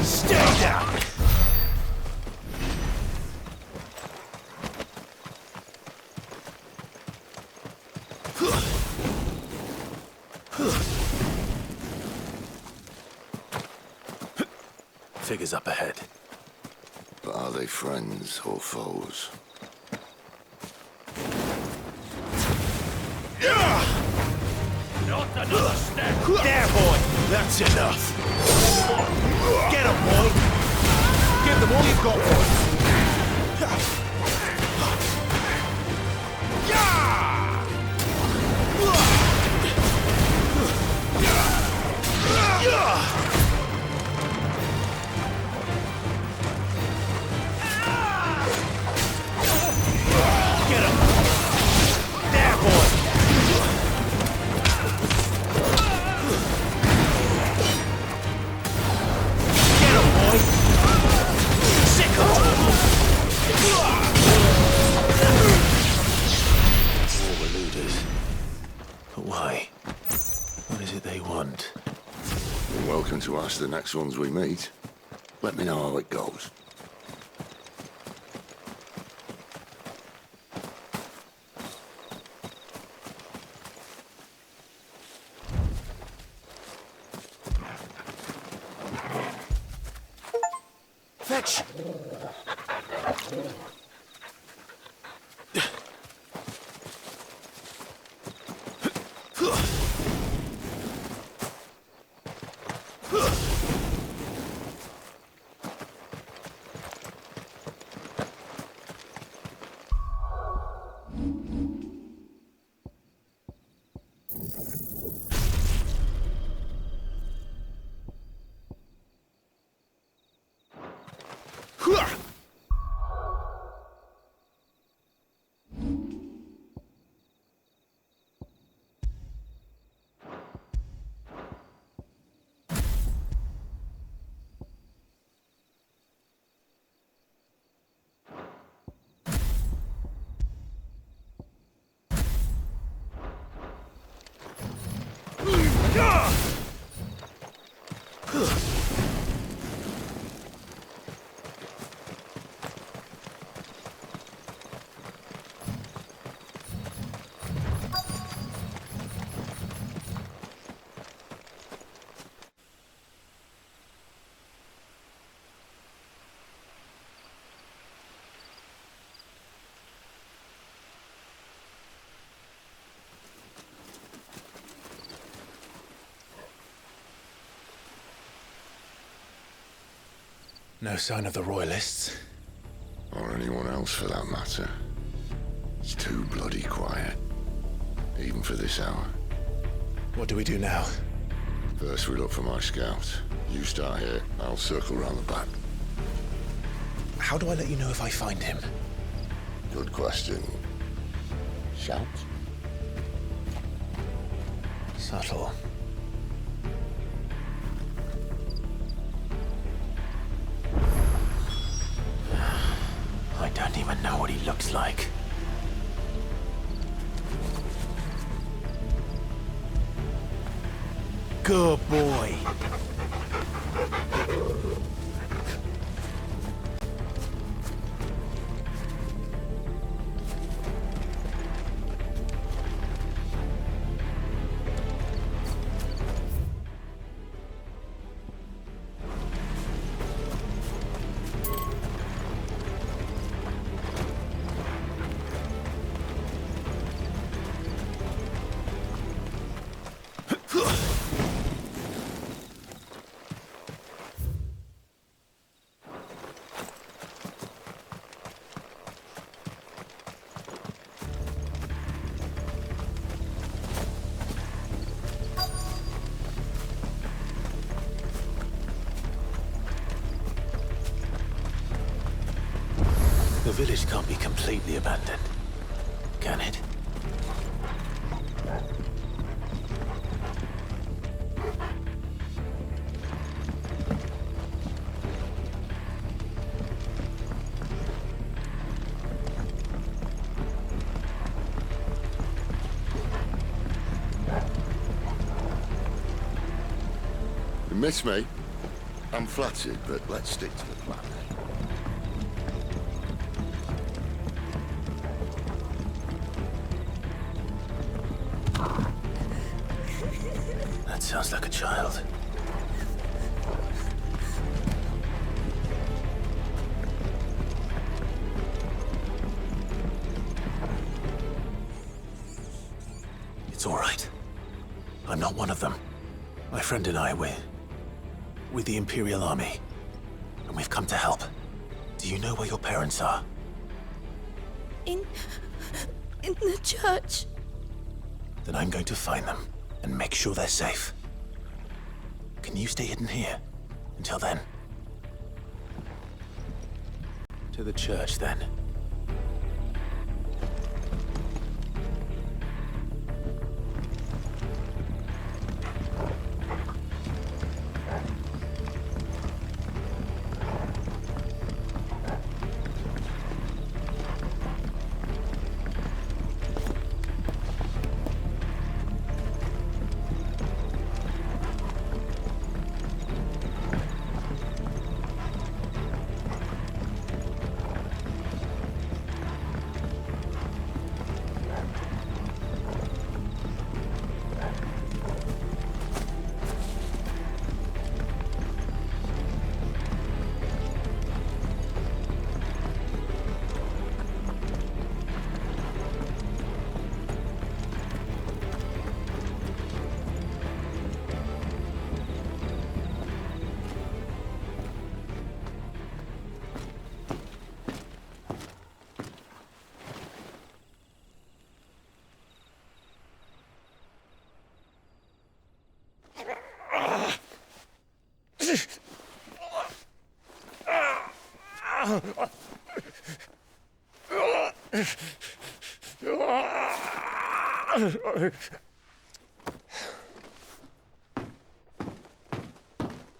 Stay down! Figures up ahead. But are they friends or foes? Not another step! There, boy! That's enough! Get him, boy! Give them all you've got, boy! To ask the next ones we meet. Let me know how it goes. Fetch! No sign of the Royalists. Or anyone else for that matter. It's too bloody quiet. Even for this hour. What do we do now? First we look for my scout. You start here, I'll circle round the back. How do I let you know if I find him? Good question. Shout? Subtle. I don't even know what he looks like. Good boy. The village can't be completely abandoned, can it? Miss me? I'm flattered, but let's stick to the plan. That sounds like a child. It's all right. I'm not one of them. My friend and I, we're with the Imperial Army, and we've come to help. Do you know where your parents are? In the church. Then I'm going to find them and make sure they're safe. Can you stay hidden here until then? To the church, then.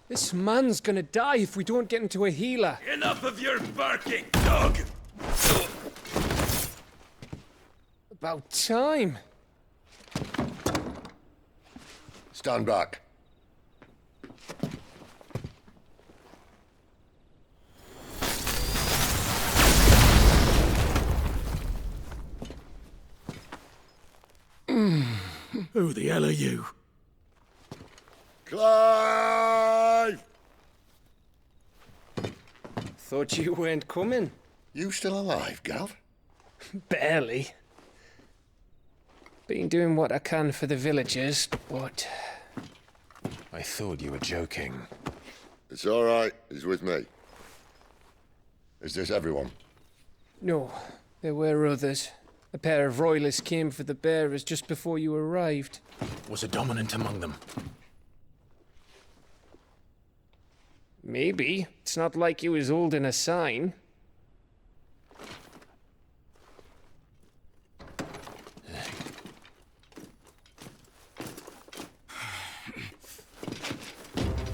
This man's gonna die if we don't get into a healer. Enough of your barking, dog! About time. Stand back. Who the hell are you? Clive! Thought you weren't coming. You still alive, Gav? Barely. Been doing what I can for the villagers, but... I thought you were joking. It's all right. He's with me. Is this everyone? No, there were others. A pair of royalists came for the bearers just before you arrived. Was a dominant among them? Maybe. It's not like he was holding a sign.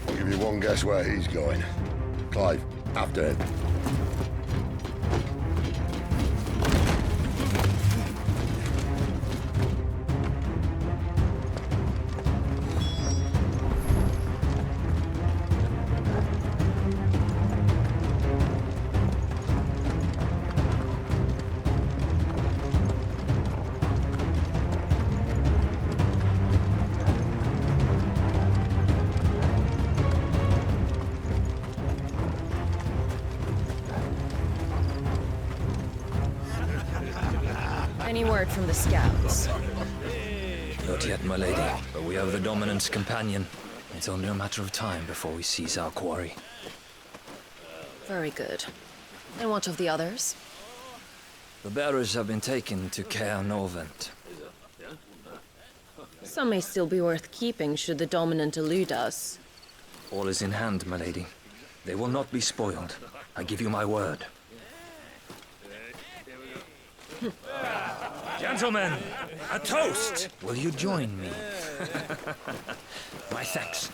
I'll give you one guess where he's going. Clive, after him. Any word from the scouts? Not yet, my lady, but we have the Dominant's companion. It's only a matter of time before we seize our quarry. Very good. And what of the others? The bearers have been taken to Caer Novent. Some may still be worth keeping should the Dominant elude us. All is in hand, my lady. They will not be spoiled. I give you my word. Gentlemen, a toast! Will you join me? My thanks.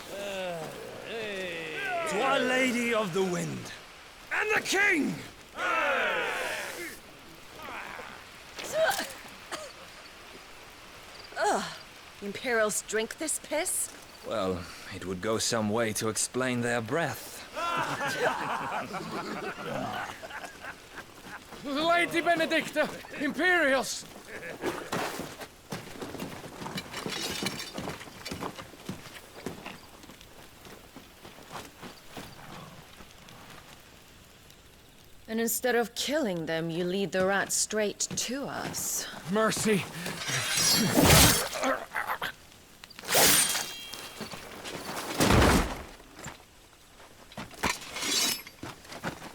To Our Lady of the Wind. And the King! Ugh. The Imperials drink this piss? Well, it would go some way to explain their breath. Lady Benedicta! Imperials! And instead of killing them, you lead the rats straight to us. Mercy!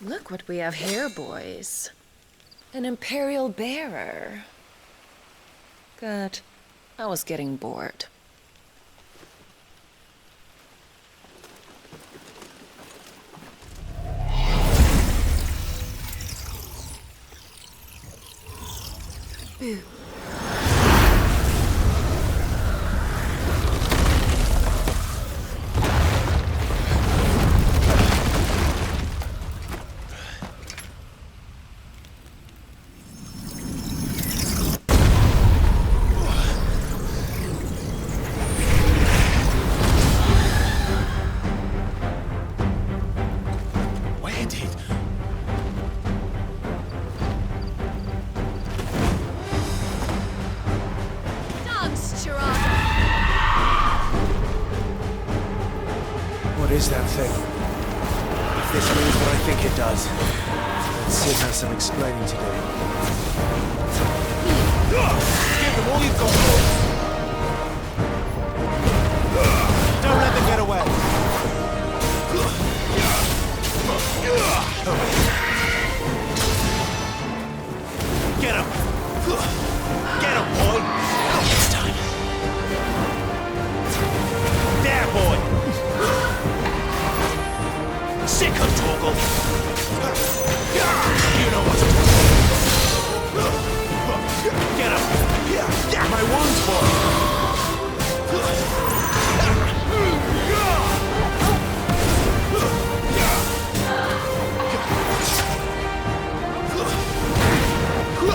Look what we have here, boys. An Imperial bearer. Good. I was getting bored. Boo. Where did... What is that thing? If this means what I think it does, then Sid has some explaining to do. Give them all you've got. Don't let them get away. Get him! Get him, boy! This time. There, boy! Sick of Torgal! You know what to do. Get him! My wounds, boy!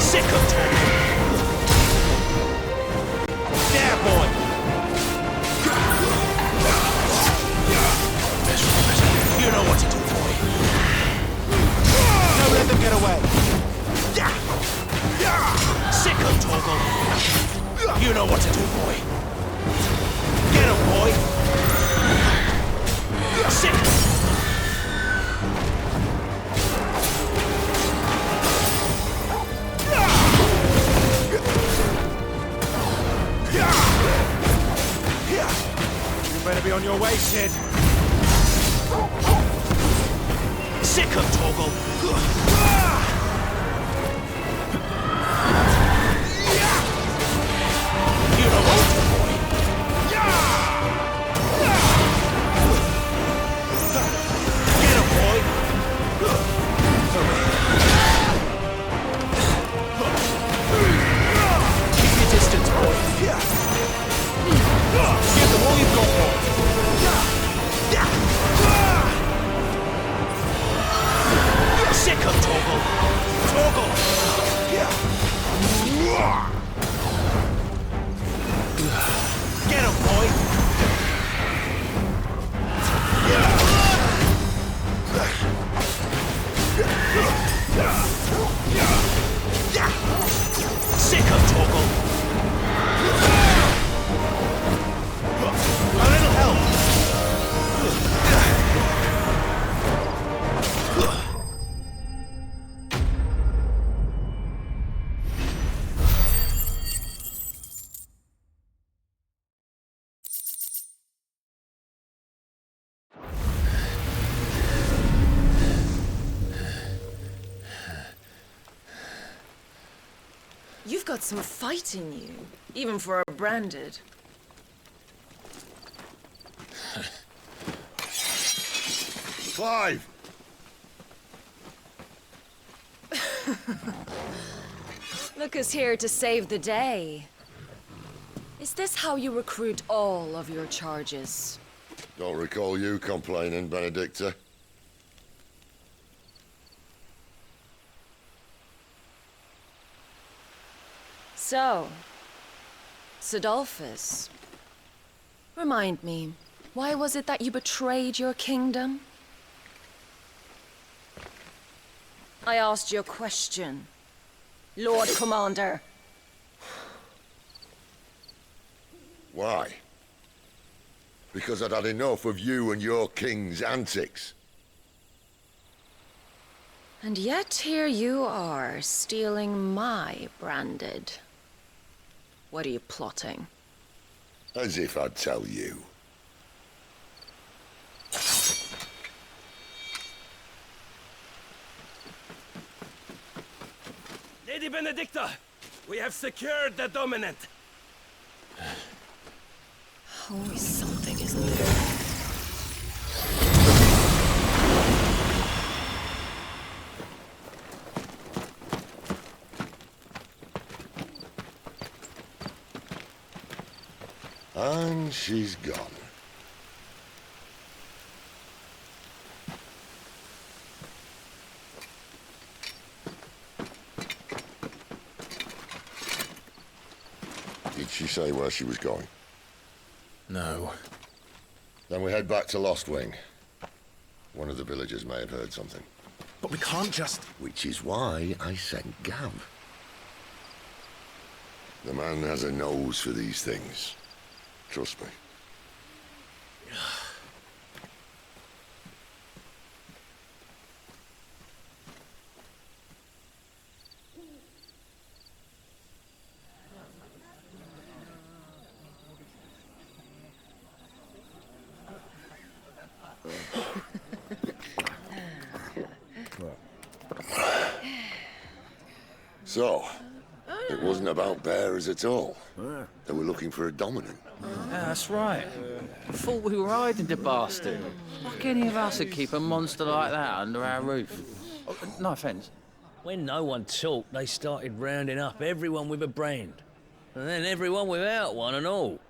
Sick of Torgal! There, boy! You know what to do, boy. Don't let them get away. Sick of Torgal. You know what to do, boy. Get him, boy. Sick. You better be on your way, Sid. Sick of Torgal! You know what to do, boy! Get him, boy! Keep your distance, boy! Give them all you've got, boy! Sick of Torgal! Torgal! Get him, boy! Sick of Torgal! A little help! You've got some fight in you, even for a branded. Clive! Look who's here to save the day. Is this how you recruit all of your charges? Don't recall you complaining, Benedicta. So, Sidolphus, remind me, Why was it that you betrayed your kingdom? I asked you a question, Lord Commander. Why? Because I'd had enough of you and your king's antics. And yet here you are, stealing my branded. What are you plotting? As if I'd tell you. Lady Benedicta, we have secured the dominant. Always something, isn't there? And she's gone. Did she say where she was going? No. Then we head back to Lost Wing. One of the villagers may have heard something. But we can't just... Which is why I sent Gav. The man has a nose for these things. Trust me. So, it wasn't about bearers at all. They were looking for a dominant. Yeah, that's right. Thought we were hiding the bastard. Like any of us would keep a monster like that under our roof. Oh, no offence. When no one talked, they started rounding up everyone with a brand. And then everyone without one and all.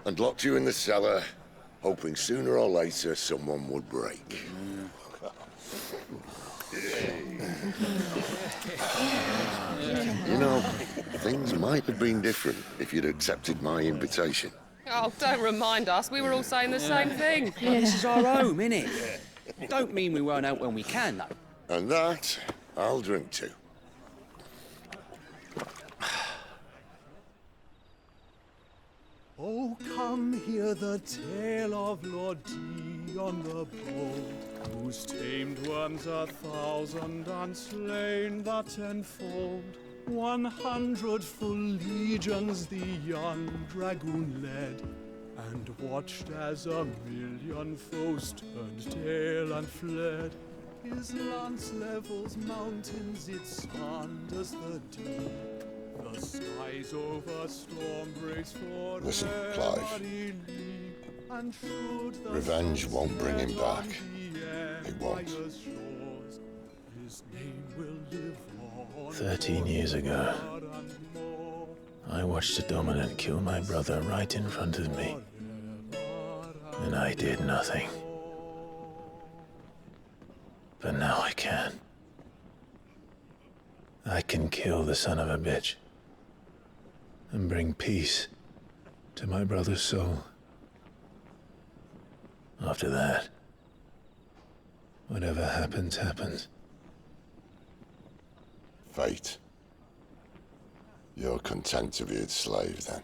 And locked you in the cellar, hoping sooner or later someone would break. You know, things might have been different if you'd accepted my invitation. Oh, don't remind us. We were all saying the same thing. This is our home, innit? Don't mean we won't out when we can, though. And that, I'll drink to. Oh, come hear the tale of Lord Dion the Bold, who's tamed worms 1,000 and slain the 10-fold. 100 full legions the young dragoon led, and watched as 1,000,000 foes turned tail and fled. His lance levels mountains, it sanders the deep. The skies over storm breaks for Listen, Clive. Revenge won't bring him back. It won't. 13 years ago, I watched a dominant kill my brother right in front of me. And I did nothing. But now I can. I can kill the son of a bitch. And bring peace to my brother's soul. After that, whatever happens, happens. Fate. You're content to be its slave, then?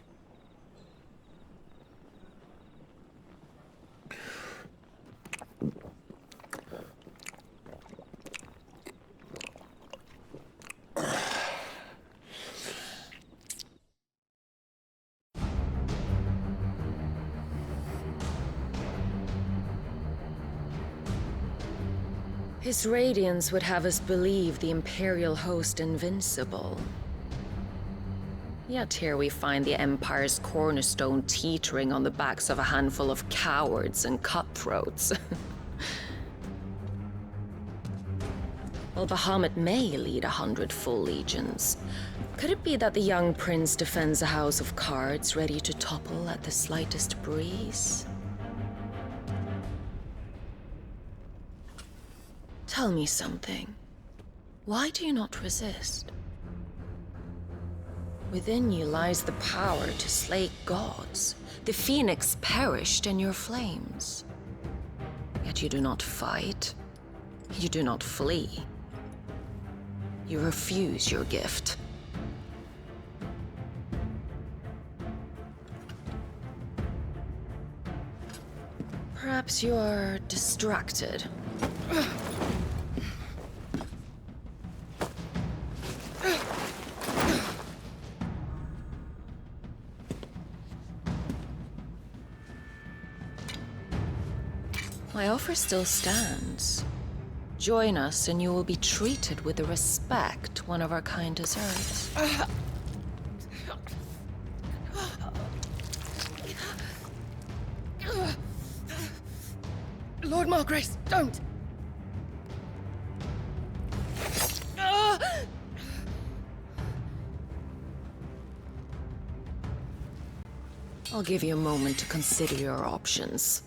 His radiance would have us believe the Imperial host invincible. Yet here we find the Empire's cornerstone teetering on the backs of a handful of cowards and cutthroats. Well, Bahamut may lead 100 full legions. Could it be that the young prince defends a house of cards ready to topple at the slightest breeze? Tell me something. Why do you not resist? Within you lies the power to slay gods. The phoenix perished in your flames. Yet you do not fight. You do not flee. You refuse your gift. Perhaps you are distracted. My offer still stands. Join us and you will be treated with the respect one of our kind deserves. Lord Margrace, don't! I'll give you a moment to consider your options.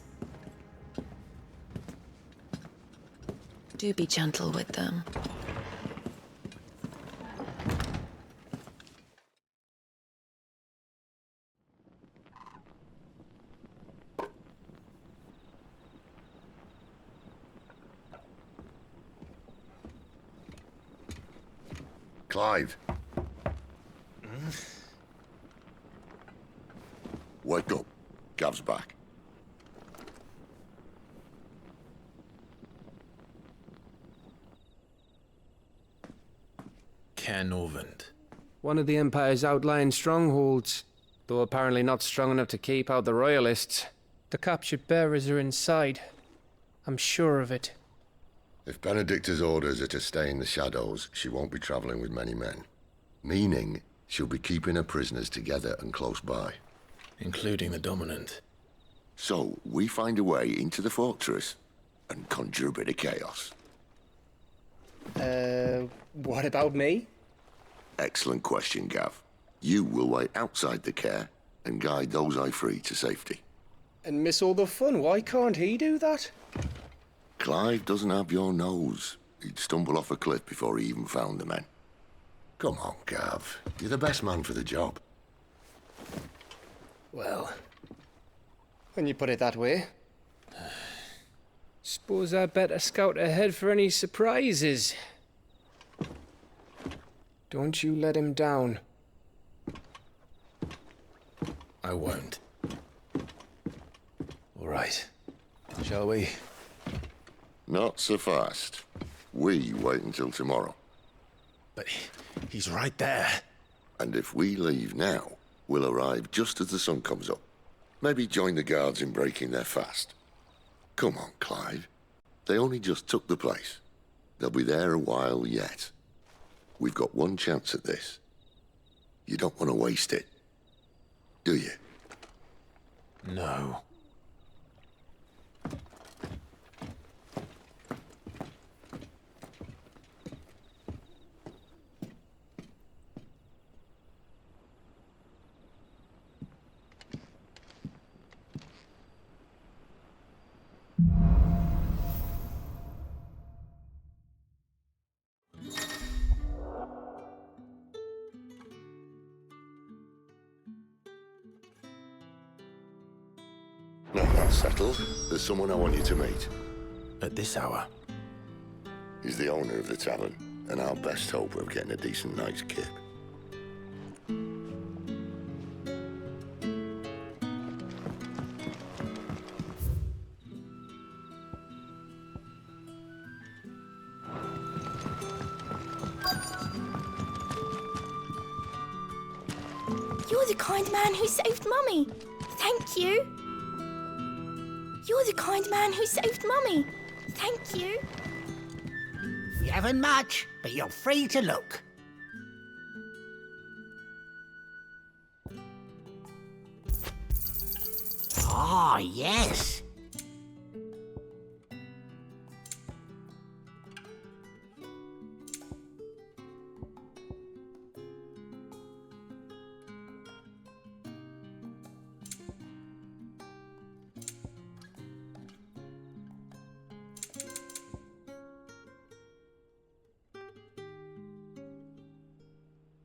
Do be gentle with them. Clive. Wake up. Gav's back. Caernarvon. One of the Empire's outlying strongholds, though apparently not strong enough to keep out the Royalists. The captured bearers are inside. I'm sure of it. If Benedicta's orders are to stay in the shadows, she won't be traveling with many men. Meaning, she'll be keeping her prisoners together and close by. Including the Dominant. So, we find a way into the fortress and conjure a bit of chaos. What about me? Excellent question, Gav. You will wait outside the care and guide those I free to safety. And miss all the fun. Why can't he do that? Clive doesn't have your nose. He'd stumble off a cliff before he even found the men. Come on, Gav. You're the best man for the job. Well, when you put it that way. Suppose I'd better scout ahead for any surprises. Don't you let him down. I won't. All right. Shall we? Not so fast. We wait until tomorrow. But he's right there. And if we leave now, we'll arrive just as the sun comes up. Maybe join the guards in breaking their fast. Come on, Clive. They only just took the place. They'll be there a while yet. We've got one chance at this. You don't want to waste it, do you? No. Now that's settled. There's someone I want you to meet. At this hour? He's the owner of the tavern, and our best hope of getting a decent night's kip. You're the kind man who saved Mummy. Thank you. You're the kind man who saved Mummy. Thank you. You haven't much, but you're free to look. Ah, yes.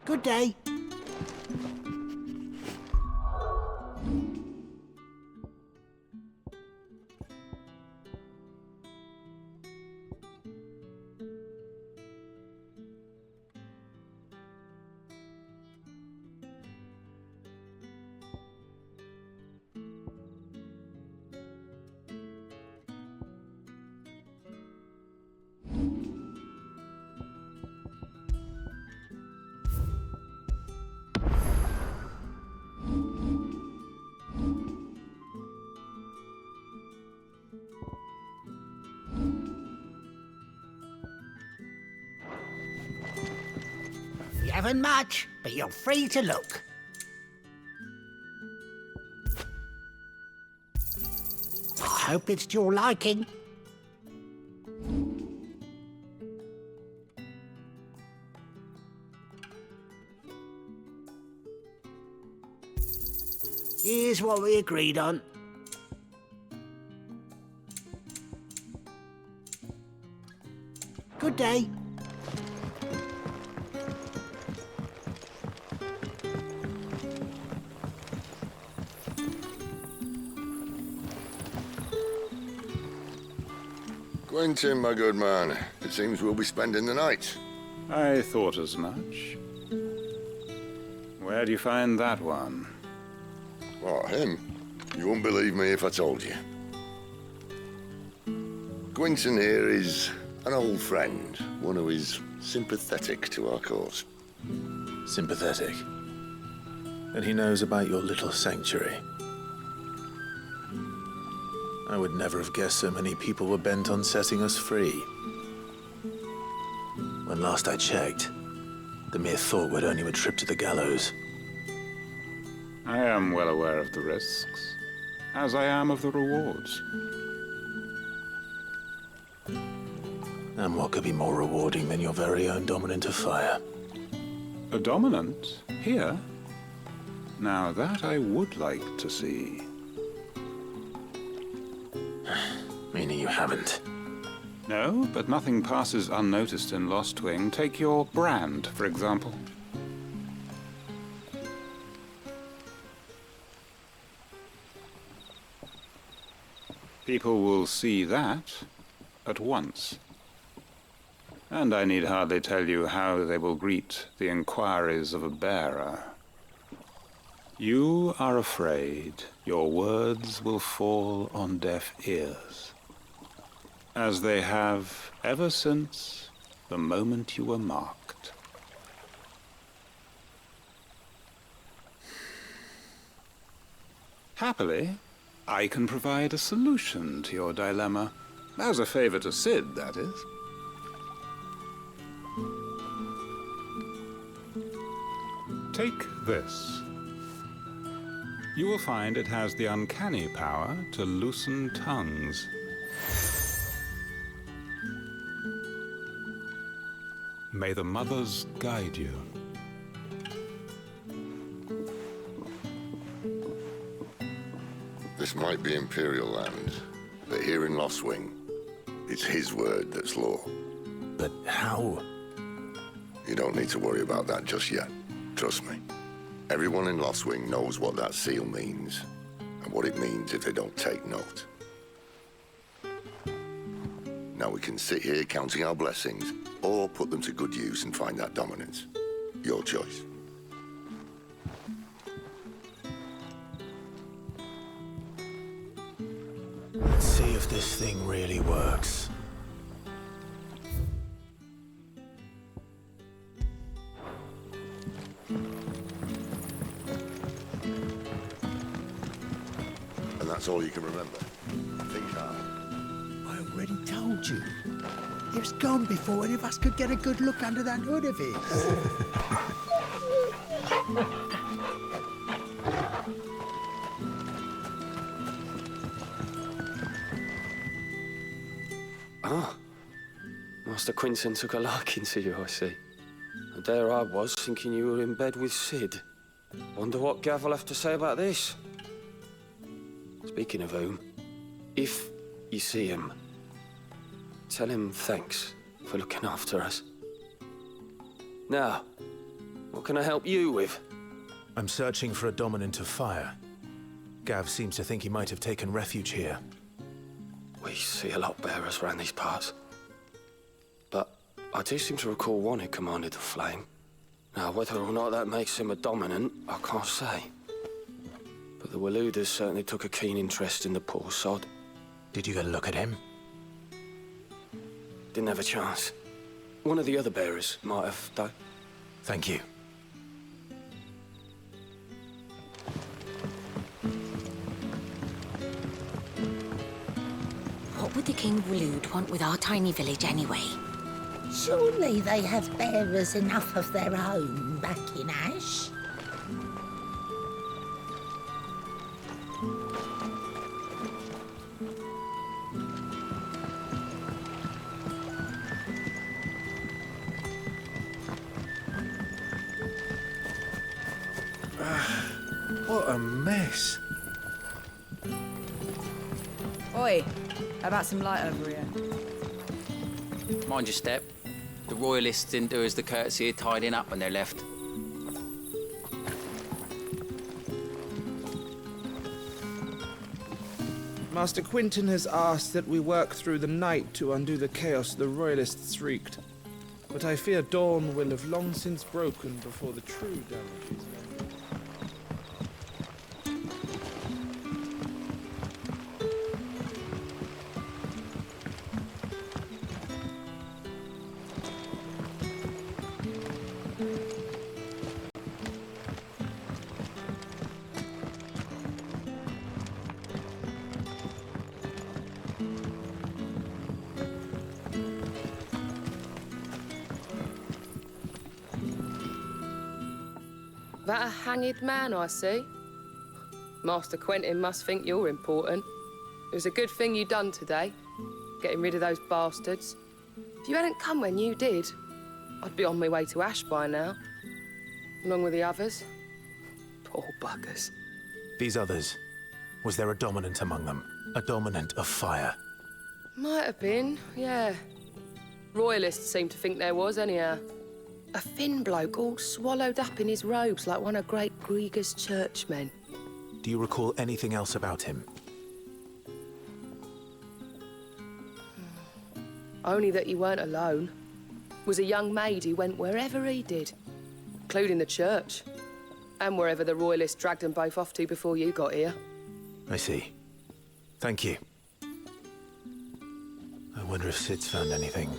Good day. haven't much, but you're free to look. I hope it's to your liking. Here's what we agreed on. Good day. Quentin, my good man. It seems we'll be spending the night. I thought as much. Where do you find that one? What, him? You wouldn't believe me if I told you. Quentin here is an old friend, one who is sympathetic to our cause. Sympathetic? And he knows about your little sanctuary. I would never have guessed so many people were bent on setting us free. When last I checked, the mere thought would earn you a trip to the gallows. I am well aware of the risks, as I am of the rewards. And what could be more rewarding than your very own dominant of fire? A dominant? Here? Now that I would like to see. Meaning you haven't? No, but nothing passes unnoticed in Lostwing. Take your brand, for example. People will see that at once. And I need hardly tell you how they will greet the inquiries of a bearer. You are afraid your words will fall on deaf ears, as they have ever since the moment you were marked. Happily, I can provide a solution to your dilemma. As a favor to Sid, that is. Take this. You will find it has the uncanny power to loosen tongues. May the mothers guide you. This might be Imperial land, but here in Lostwing, it's his word that's law. But how? You don't need to worry about that just yet. Trust me. Everyone in Lostwing knows what that seal means, and what it means if they don't take note. Now we can sit here counting our blessings, or put them to good use and find that dominance. Your choice. Let's see if this thing really works. And that's all you can remember. Think hard. I already told you. It was gone before any of us could get a good look under that hood of it. Ah, Master Quinton took a liking to you, I see. And there I was, thinking you were in bed with Sid. Wonder what Gav will have to say about this. Speaking of whom, if you see him, tell him thanks for looking after us. Now, what can I help you with? I'm searching for a dominant of fire. Gav seems to think he might have taken refuge here. We see a lot bearers around these parts. But I do seem to recall one who commanded the flame. Now, whether or not that makes him a dominant, I can't say. But the Waluders certainly took a keen interest in the poor sod. Did you get a look at him? Didn't have a chance. One of the other bearers might have, though. Thank you. What would the King of Walud want with our tiny village anyway? Surely they have bearers enough of their own back in Ash. What a mess. Oi, how about some light over here? Mind your step. The royalists didn't do us the courtesy of tidying up when they left. Master Quinton has asked that we work through the night to undo the chaos the royalists wreaked. But I fear dawn will have long since broken before the true damage is done. That a hanged man I see? Master Quentin must think you're important. It was a good thing you done today, getting rid of those bastards. If you hadn't come when you did, I'd be on my way to Ash by now, along with the others. Poor buggers. These others, was there a dominant among them? A dominant of fire? Might have been, yeah. Royalists seem to think there was, anyhow. A thin bloke all swallowed up in his robes like one of great Grieger's churchmen. Do you recall anything else about him? Only that he weren't alone. Was a young maid who went wherever he did, including the church, and wherever the royalists dragged them both off to before you got here. I see. Thank you. I wonder if Sid's found anything.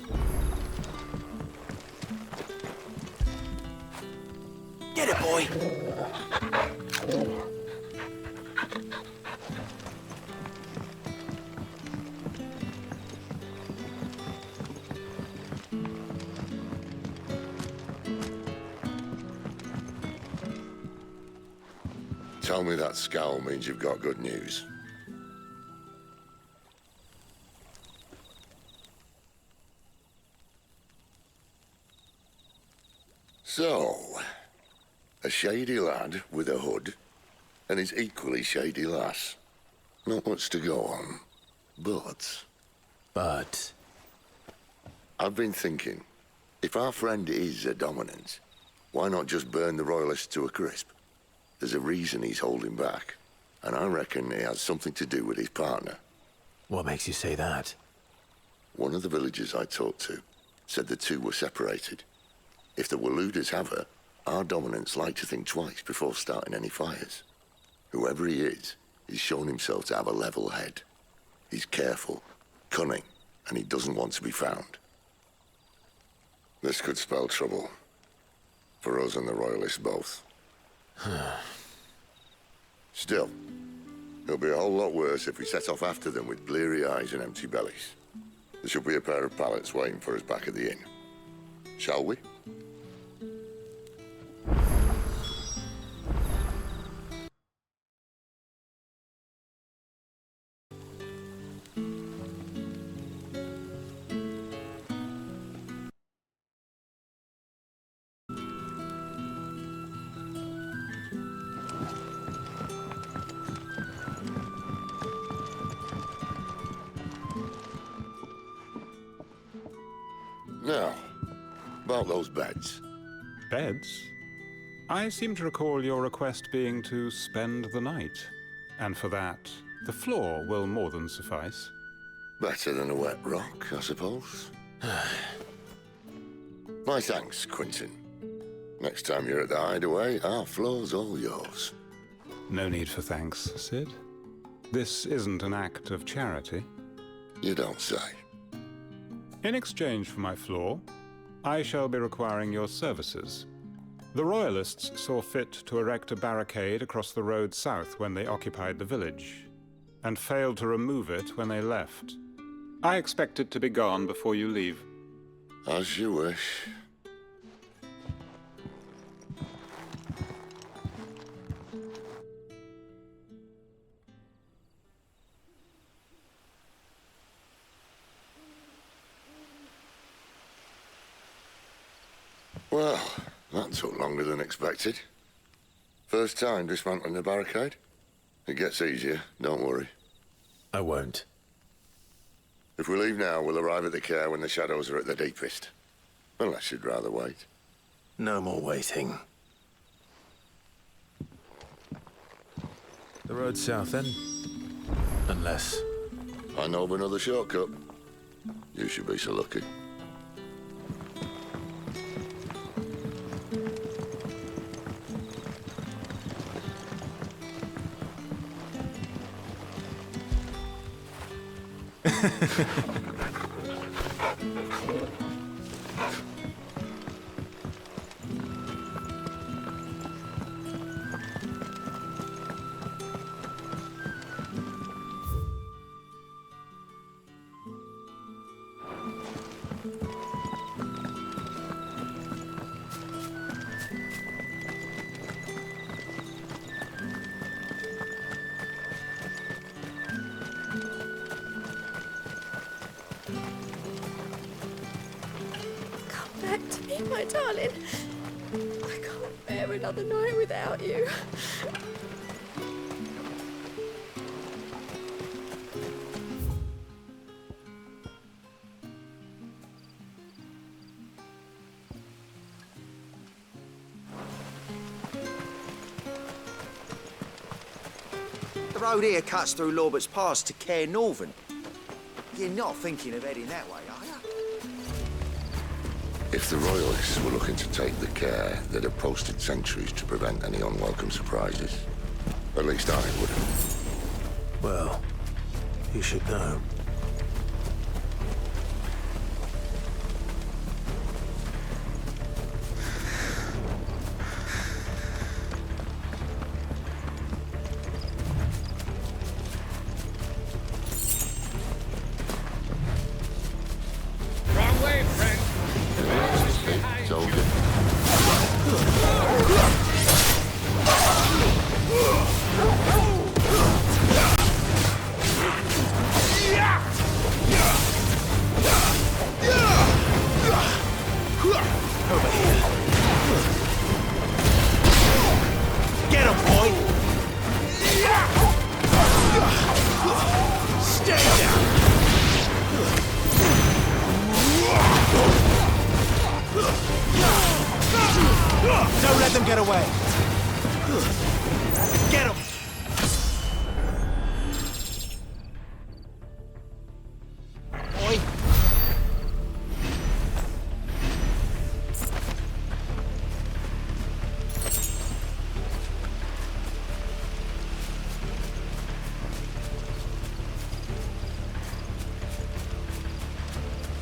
Get it, boy! Tell me that scowl means you've got good news. So, a shady lad with a hood, and his equally shady lass. Not much to go on, but... I've been thinking, if our friend is a dominant, why not just burn the royalists to a crisp? There's a reason he's holding back, and I reckon it has something to do with his partner. What makes you say that? One of the villagers I talked to said the two were separated. If the Waluders have her, our dominants like to think twice before starting any fires. Whoever he is, he's shown himself to have a level head. He's careful, cunning, and he doesn't want to be found. This could spell trouble. For us and the Royalists both. Still, it'll be a whole lot worse if we set off after them with bleary eyes and empty bellies. There should be a pair of pallets waiting for us back at the inn. Shall we? Now, about those beds. Beds? I seem to recall your request being to spend the night. And for that, the floor will more than suffice. Better than a wet rock, I suppose. My thanks, Quinton. Next time you're at the hideaway, our floor's all yours. No need for thanks, Sid. This isn't an act of charity. You don't say. In exchange for my floor, I shall be requiring your services. The Royalists saw fit to erect a barricade across the road south when they occupied the village, and failed to remove it when they left. I expect it to be gone before you leave. As you wish. Well, that took longer than expected. First time dismantling the barricade? It gets easier, don't worry. I won't. If we leave now, we'll arrive at the care when the shadows are at their deepest. Unless you'd rather wait. No more waiting. The road south, then? Unless... I know of another shortcut. You should be so lucky. Back to me, my darling. I can't bear another night without you. The road here cuts through Lorbert's Pass to Care Northern. You're not thinking of heading that way, are you? If the Royalists were looking to take the care, they'd have posted sentries to prevent any unwelcome surprises. At least I would have. Well, you should know. Wrong way, friend. Told you. Over here. Get him, boy! Stay down! Don't let them get away! Get him! Boy!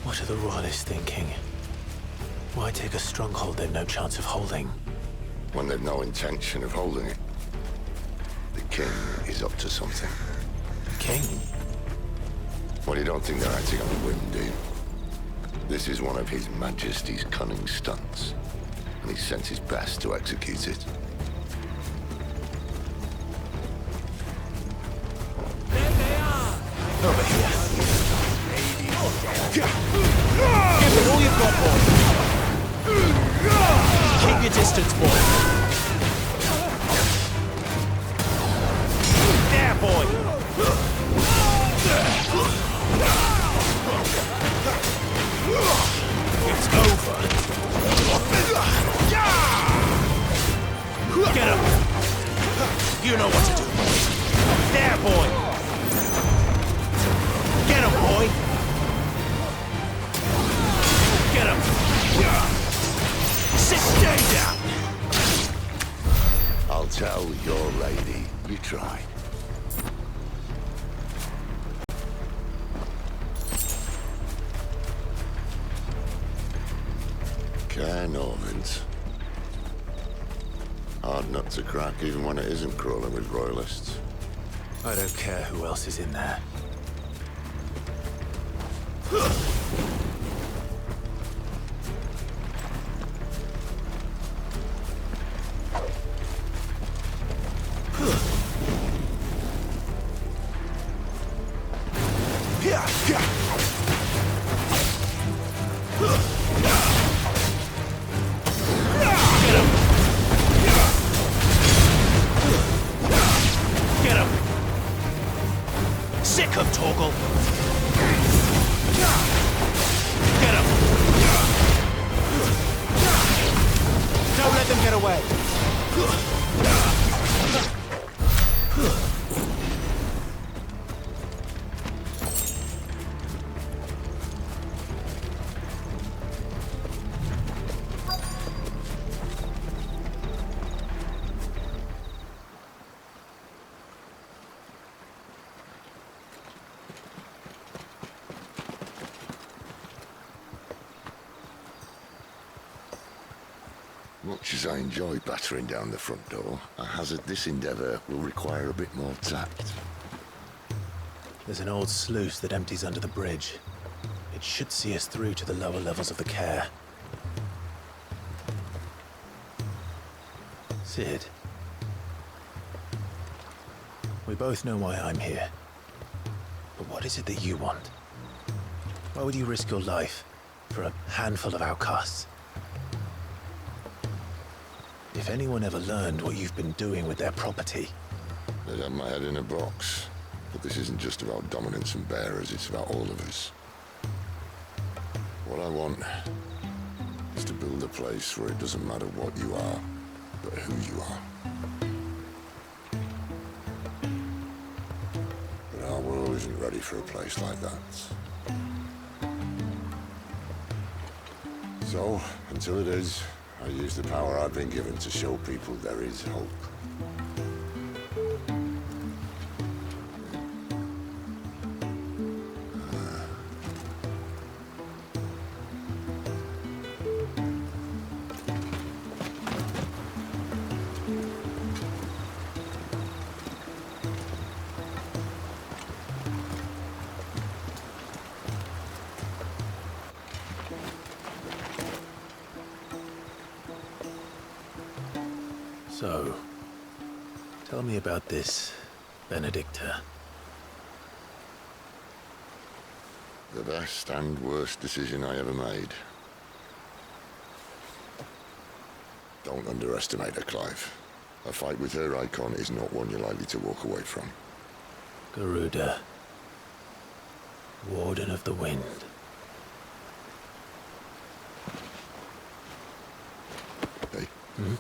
What are the Royalists thinking? Why take a stronghold they've no chance of holding? When they've no intention of holding it. The king is up to something. King? Well, you don't think they're acting on a whim, do you? This is one of His Majesty's cunning stunts, and he's sent his best to execute it. Over here. Give it all you've got, boy. Keep your distance, boy. There, boy. It's over. Get him. You know what to do. There, boy. Get him, boy. Get him! Stay down! I'll tell your lady you tried. Care Northern's. Hard nut to crack even when it isn't crawling with Royalists. I don't care who else is in there. Get him! Sick of Torgal! Get him! Don't let them get away! Much as I enjoy battering down the front door, I hazard this endeavour will require a bit more tact. There's an old sluice that empties under the bridge. It should see us through to the lower levels of the care. Sid. We both know why I'm here. But what is it that you want? Why would you risk your life for a handful of outcasts? If anyone ever learned what you've been doing with their property... They'd have my head in a box. But this isn't just about dominance and bearers, it's about all of us. What I want is to build a place where it doesn't matter what you are, but who you are. But our world isn't ready for a place like that. So, until it is, I use the power I've been given to show people there is hope. So, tell me about this Benedicta. The best and worst decision I ever made. Don't underestimate her, Clive. A fight with her icon is not one you're likely to walk away from. Garuda. Warden of the Wind. Hey? Hmm?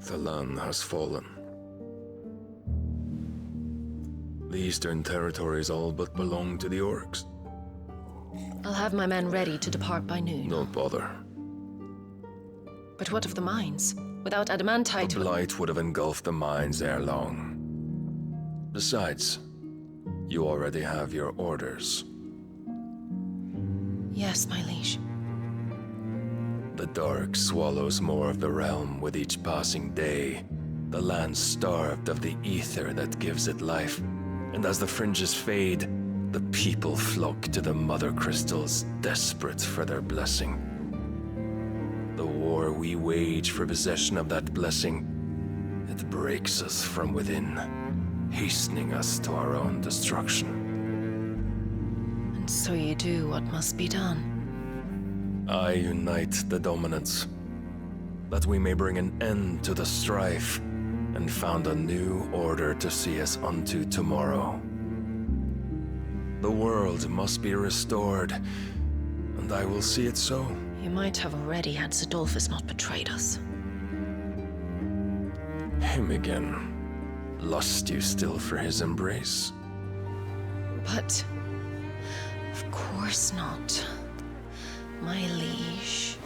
The land has fallen. The Eastern territories all but belong to the orcs. I'll have my men ready to depart by noon. Don't bother. But what of the mines? Without adamantite... The blight would have engulfed the mines ere long. Besides, you already have your orders. Yes, my liege. The dark swallows more of the realm with each passing day. The land starved of the ether that gives it life. And as the fringes fade, the people flock to the mother crystals, desperate for their blessing. The war we wage for possession of that blessing, it breaks us from within, hastening us to our own destruction. And so you do what must be done. I unite the dominants, that we may bring an end to the strife, and found a new order to see us unto tomorrow. The world must be restored, and I will see it so. You might have already had Adolphus not betrayed us. Him again. Lust you still for his embrace? But of course not, my liege.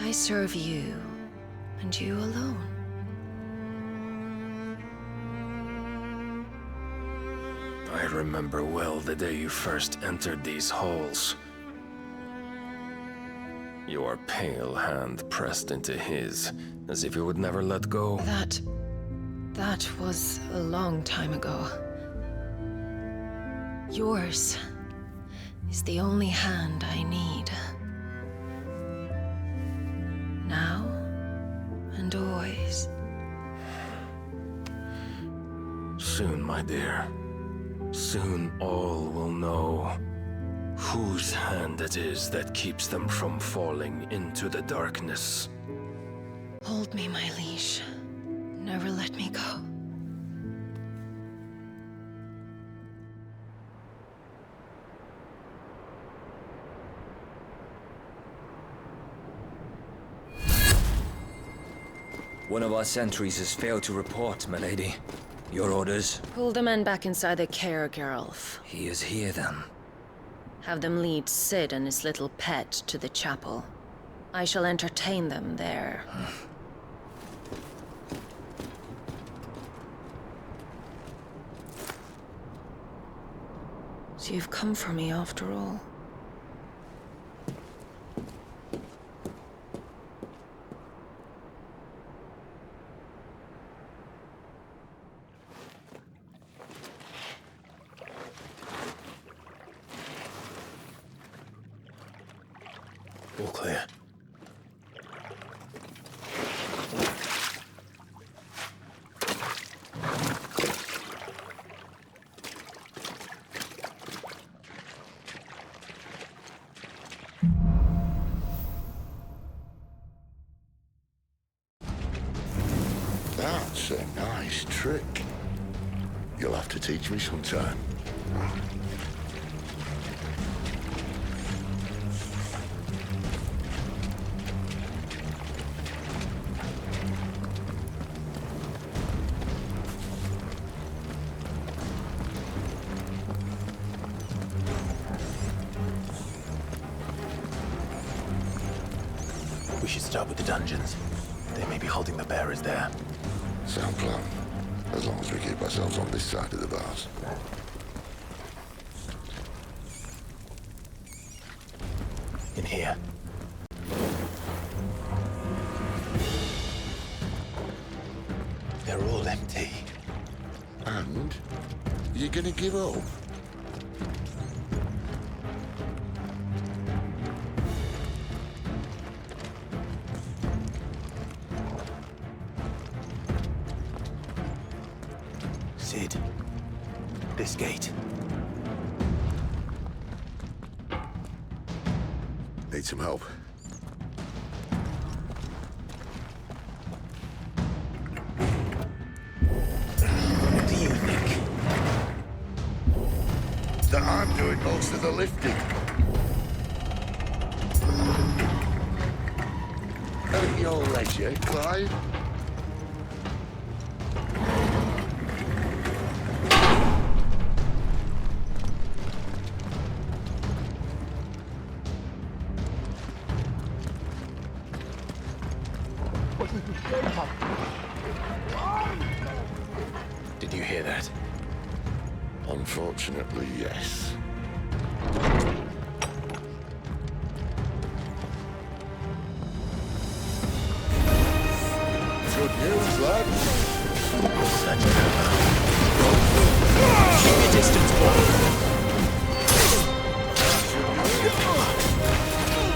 I serve you, and you alone. I remember well the day you first entered these halls. Your pale hand pressed into his, as if you would never let go. That was a long time ago. Yours is the only hand I need. Now and always. Soon, my dear. Soon all will know whose hand it is that keeps them from falling into the darkness. Hold me, my liege. Never let me go. One of our sentries has failed to report, my lady. Your orders? Pull the men back inside the care, Geralf. He is here, then. Have them lead Sid and his little pet to the chapel. I shall entertain them there. So you've come for me after all. All clear. That's a nice trick. You'll have to teach me sometime. We should start with the dungeons. They may be holding the bearers there. Sound plan. As long as we keep ourselves on this side of the bars. In here. They're all empty. And? You're gonna give up? Sid. This gate. Need some help? What do you think? That I'm doing most of the lifting. At your leisure, Clive. Did you hear that? Unfortunately, yes. Good news, lad. Such keep your distance, boy.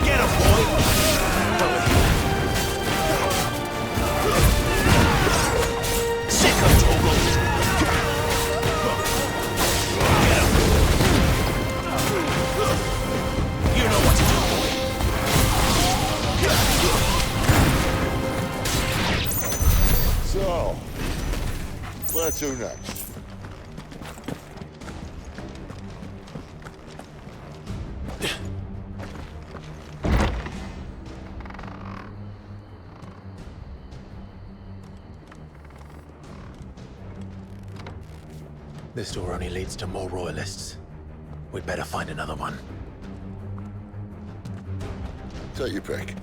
Get him, boy! Sick of Toggles! Get him! You know what to do, boy! So, where to next? This door only leads to more royalists. We'd better find another one. Take your pick.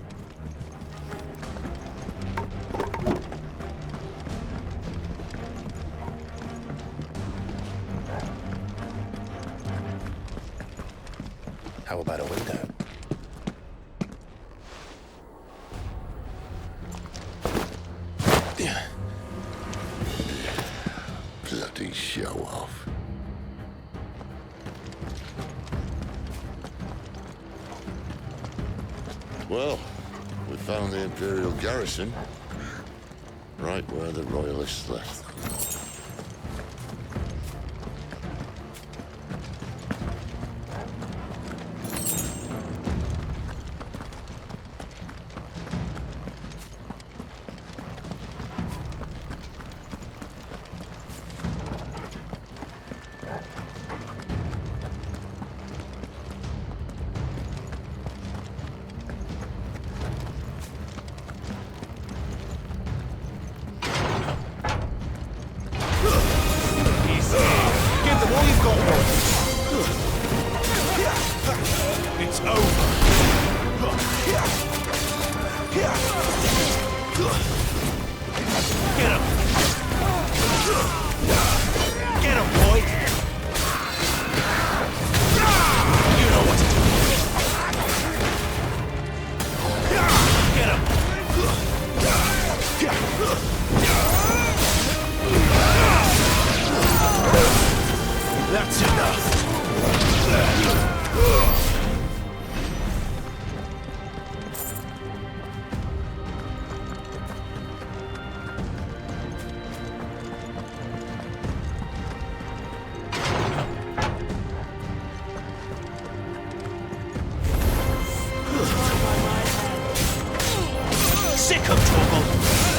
How about a window? Bloody show off. Well, we found the Imperial garrison. Right where the Royalists left them. It's over. Get him. Get him, boy. You know what to do. Get him. That's enough. Sick 'em, Torgal.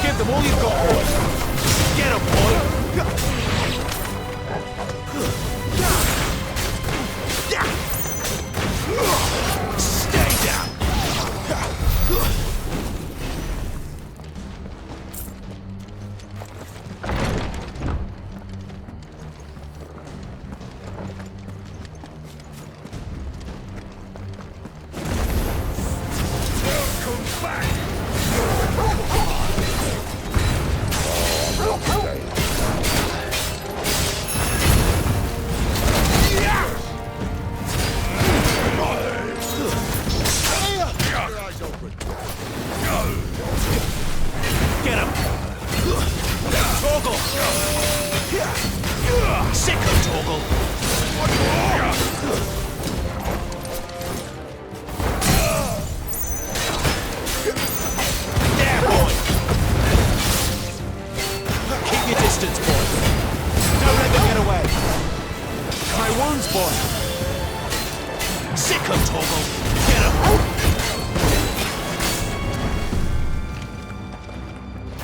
Give them all you've got, boy. Get 'em, boy. Stay down. Come back. Get him! Torgal! Sick of Torgal! There, boy! Keep your distance, boy! Don't let them get away! My wounds, boy! Sick of Torgal! Get him!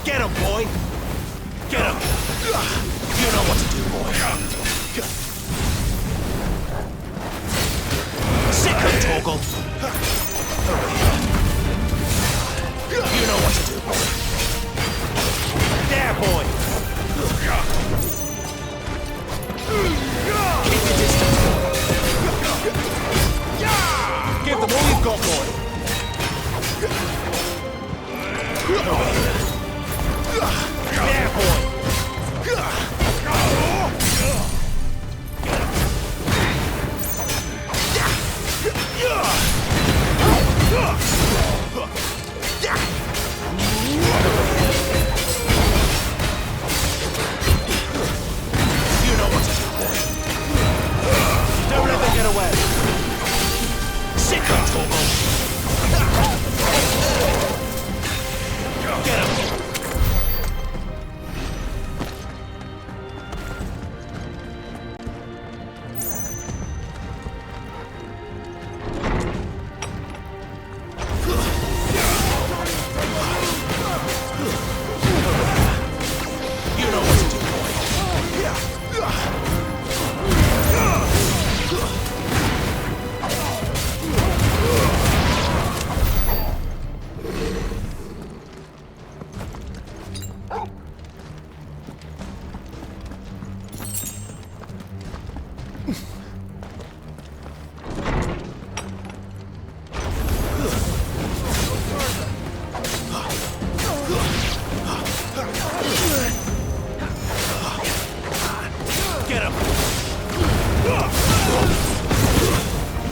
Get him, boy! Get him! You know what to do, boy. Sick of Torgal! You know what to do, boy. There, boy! Keep your distance, boy. Give them all you've got, boy. Get him!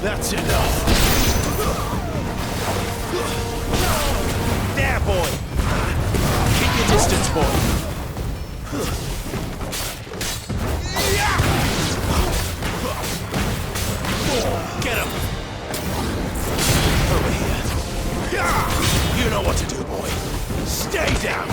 That's enough! There, boy! Keep your distance, boy! Get him! Over here. You know what to do, boy. Stay down!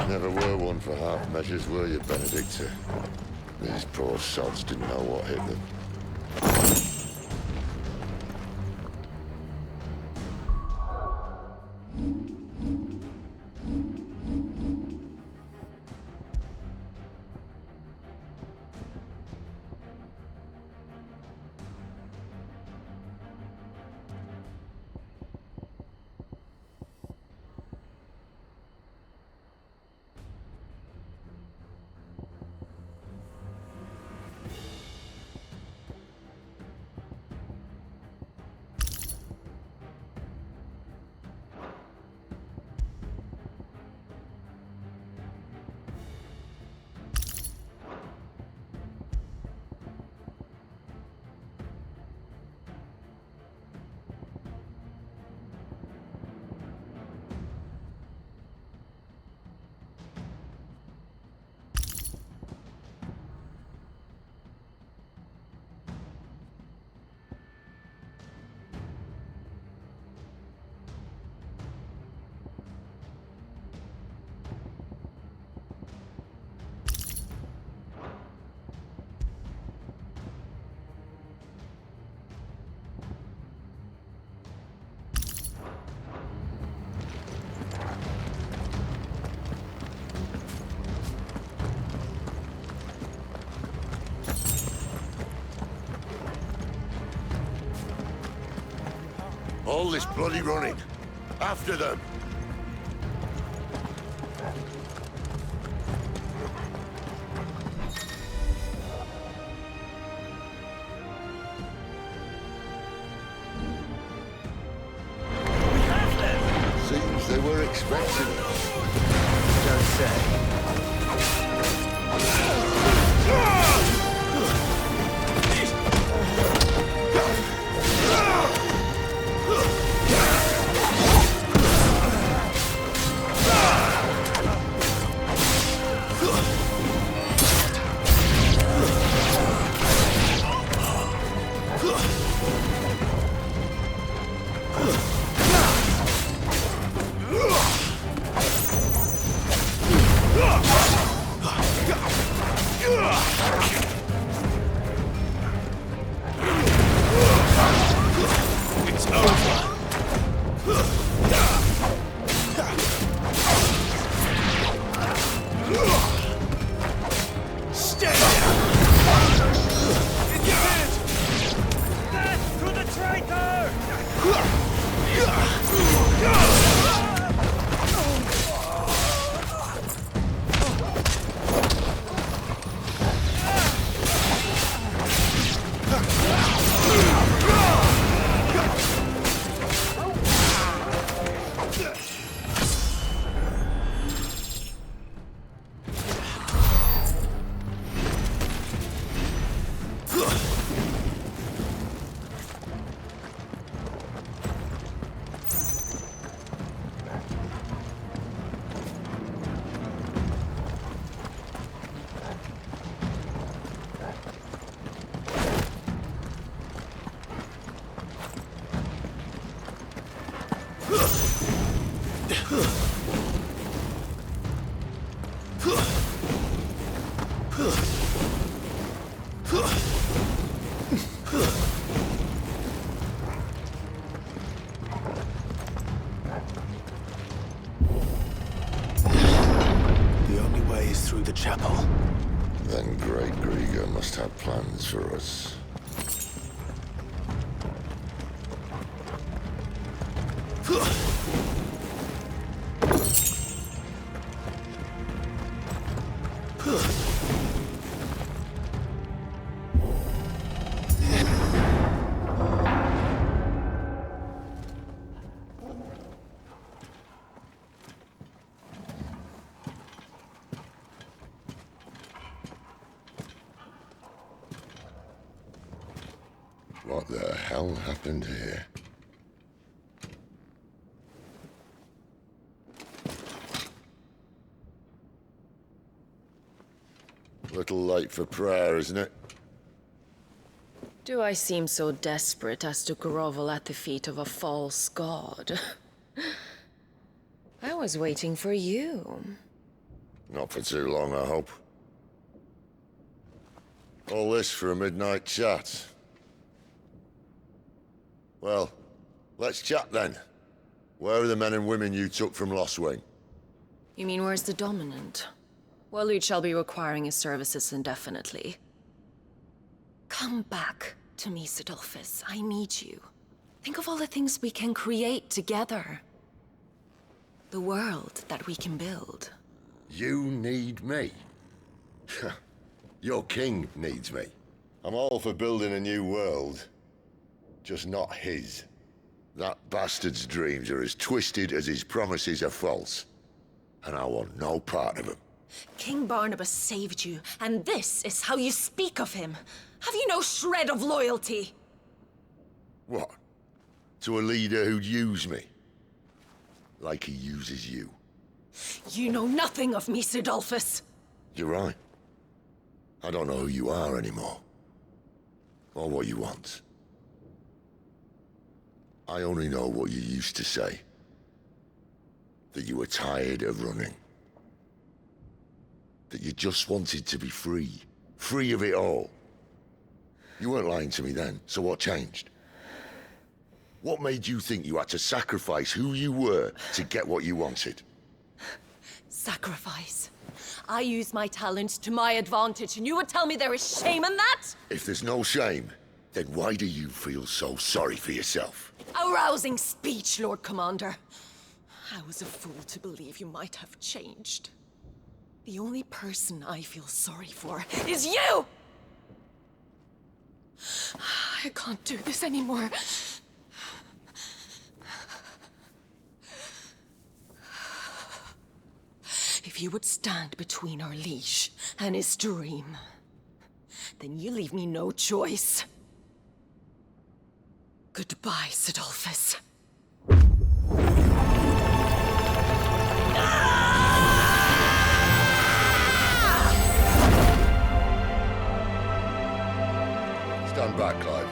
Never were one for half measures, were you, Benedicta? These poor sods didn't know what hit them. All this bloody running. After them. Seems they were expecting us. Don't say. Stay down! It's your hands! Death to the traitor! Through the chapel. Then Great Grieger must have plans for us. What the hell happened here? Little late for prayer, isn't it? Do I seem so desperate as to grovel at the feet of a false god? I was waiting for you. Not for too long, I hope. All this for a midnight chat. Well, let's chat then. Where are the men and women you took from Lost Wing? You mean where's the dominant? Waleed shall be requiring his services indefinitely. Come back to me, Sidolphus. I need you. Think of all the things we can create together. The world that we can build. You need me? Your king needs me. I'm all for building a new world. Just not his. That bastard's dreams are as twisted as his promises are false. And I want no part of them. King Barnabas saved you, and this is how you speak of him. Have you no shred of loyalty? What? To a leader who'd use me? Like he uses you? You know nothing of me, Sidolphus. You're right. I don't know who you are anymore. Or what you want. I only know what you used to say. That you were tired of running. That you just wanted to be free. Free of it all. You weren't lying to me then, so what changed? What made you think you had to sacrifice who you were to get what you wanted? Sacrifice. I use my talents to my advantage, and you would tell me there is shame in that? If there's no shame, then why do you feel so sorry for yourself? A rousing speech, Lord Commander. I was a fool to believe you might have changed. The only person I feel sorry for is you! I can't do this anymore. If you would stand between our liege and his dream, then you leave me no choice. Goodbye, Sidolphus. Stand back, Clive.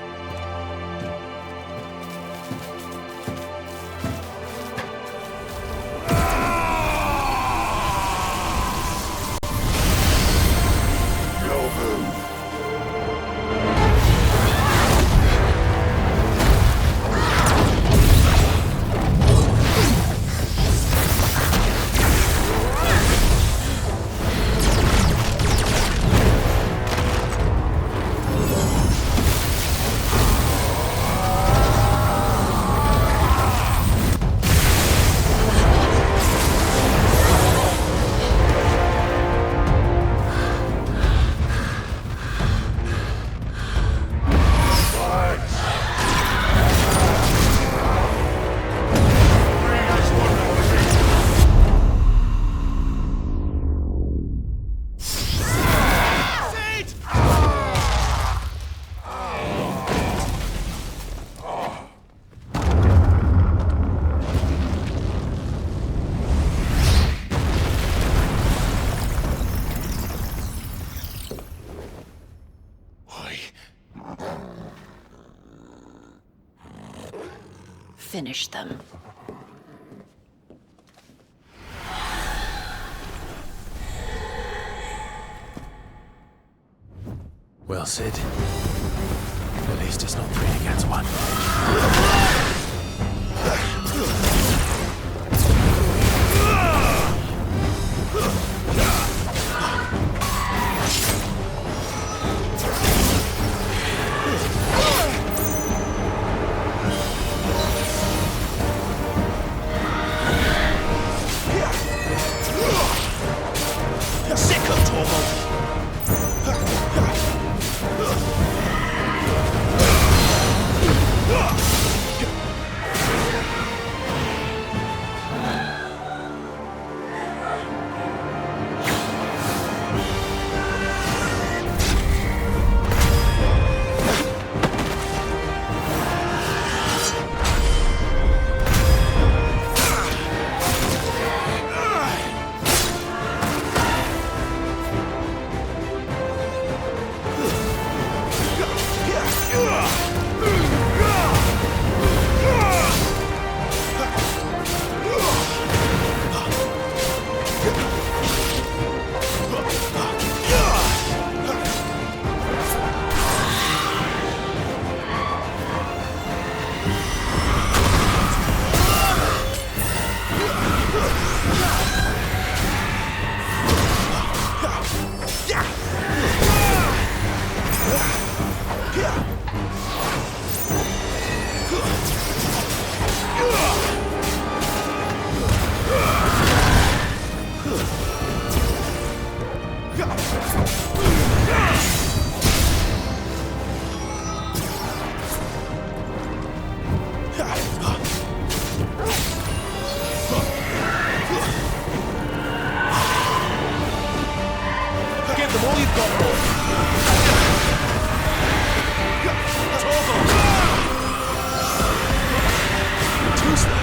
finish them. Well, Sid. At least it's not 3 against 1. Sick of Tormund! Give them all you've got, boy. Too slow.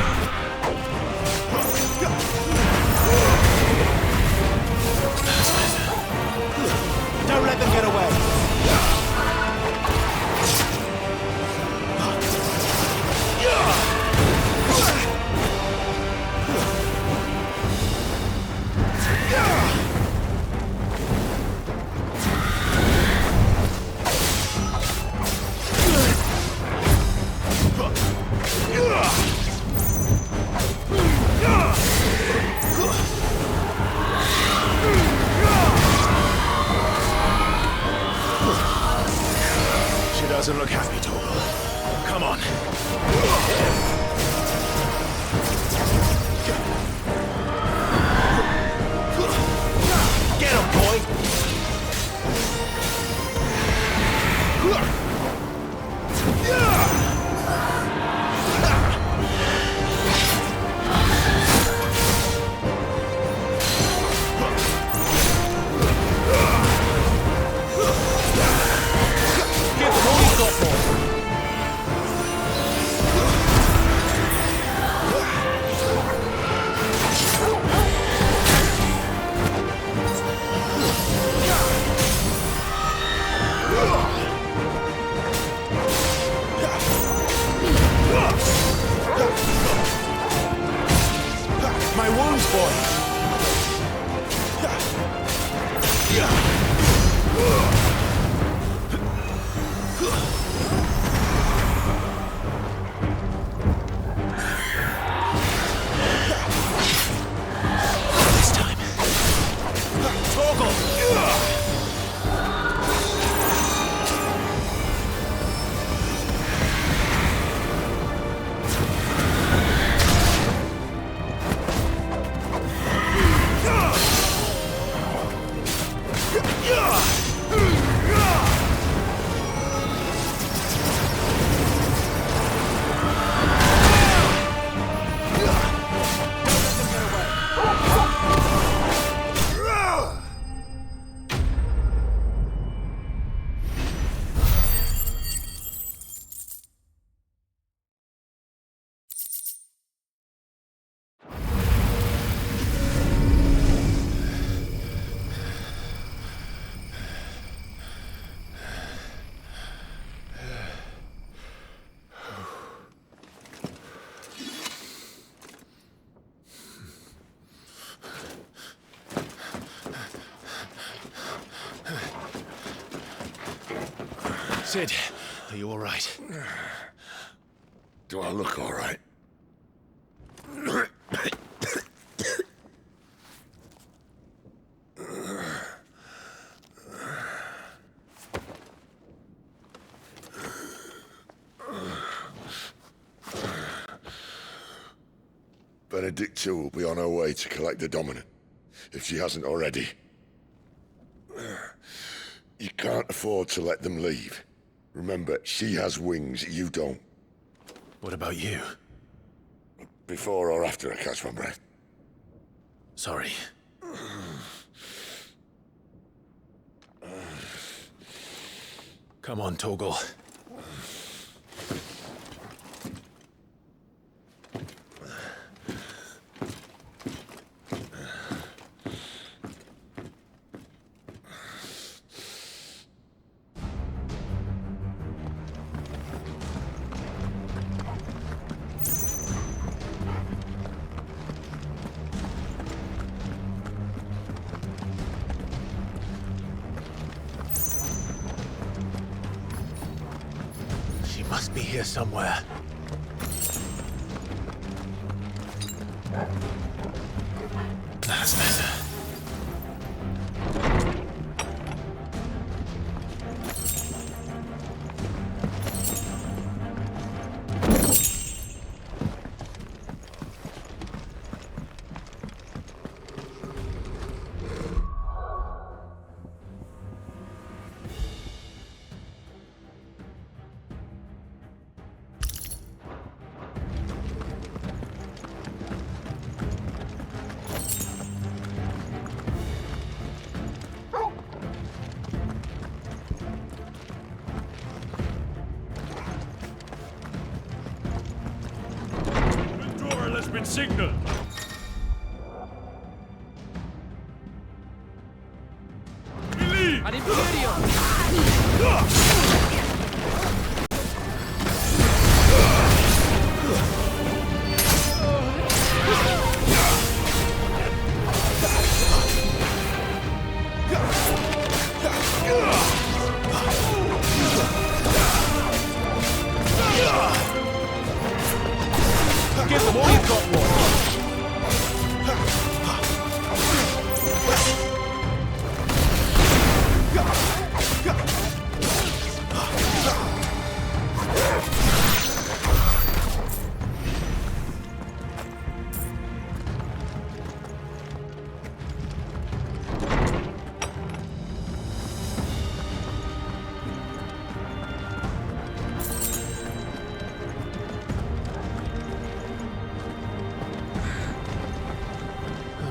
Don't let them get away. Sid, are you all right? Do I look all right? Benedicta will be on her way to collect the Dominant, if she hasn't already. You can't afford to let them leave. Remember, she has wings, you don't. What about you? Before or after I catch my breath? Sorry. Come on, Torgal. Must be here somewhere. That's better. Signal. An Imperium! Give them all you've got, one.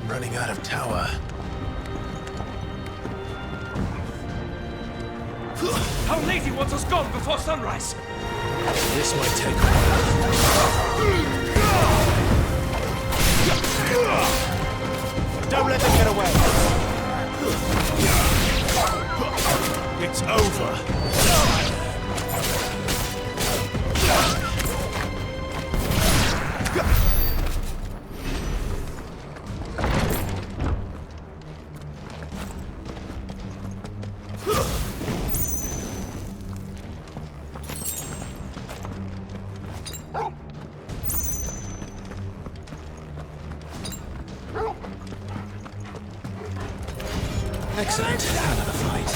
Running out of tower. How late he wants us gone before sunrise? This might take a while. Don't let them get away. It's over. Excellent. Another fight.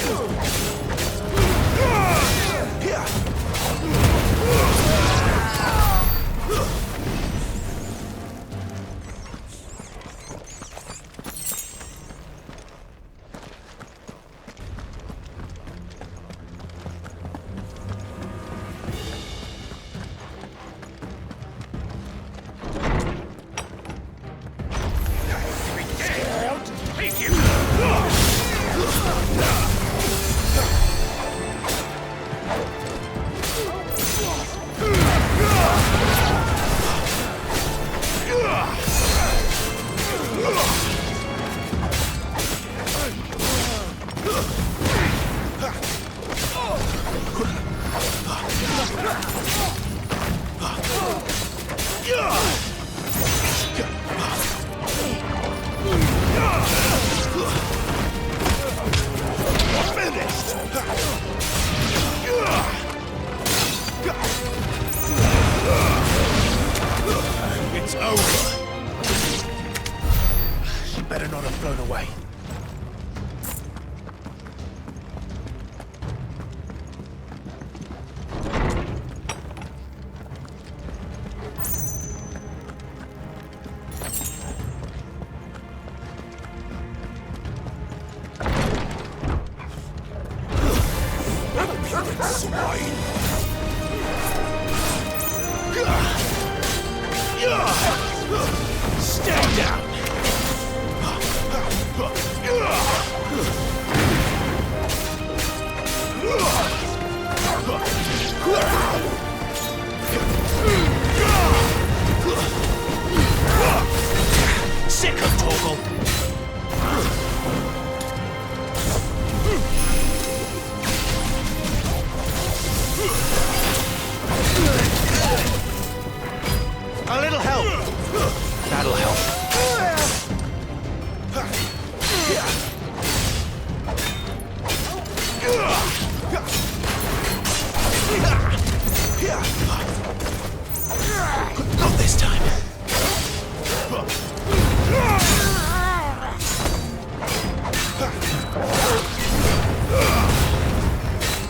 Take him! better not have flown away. Stay down! Sick of Torgal! A little help! That'll help. Not this time.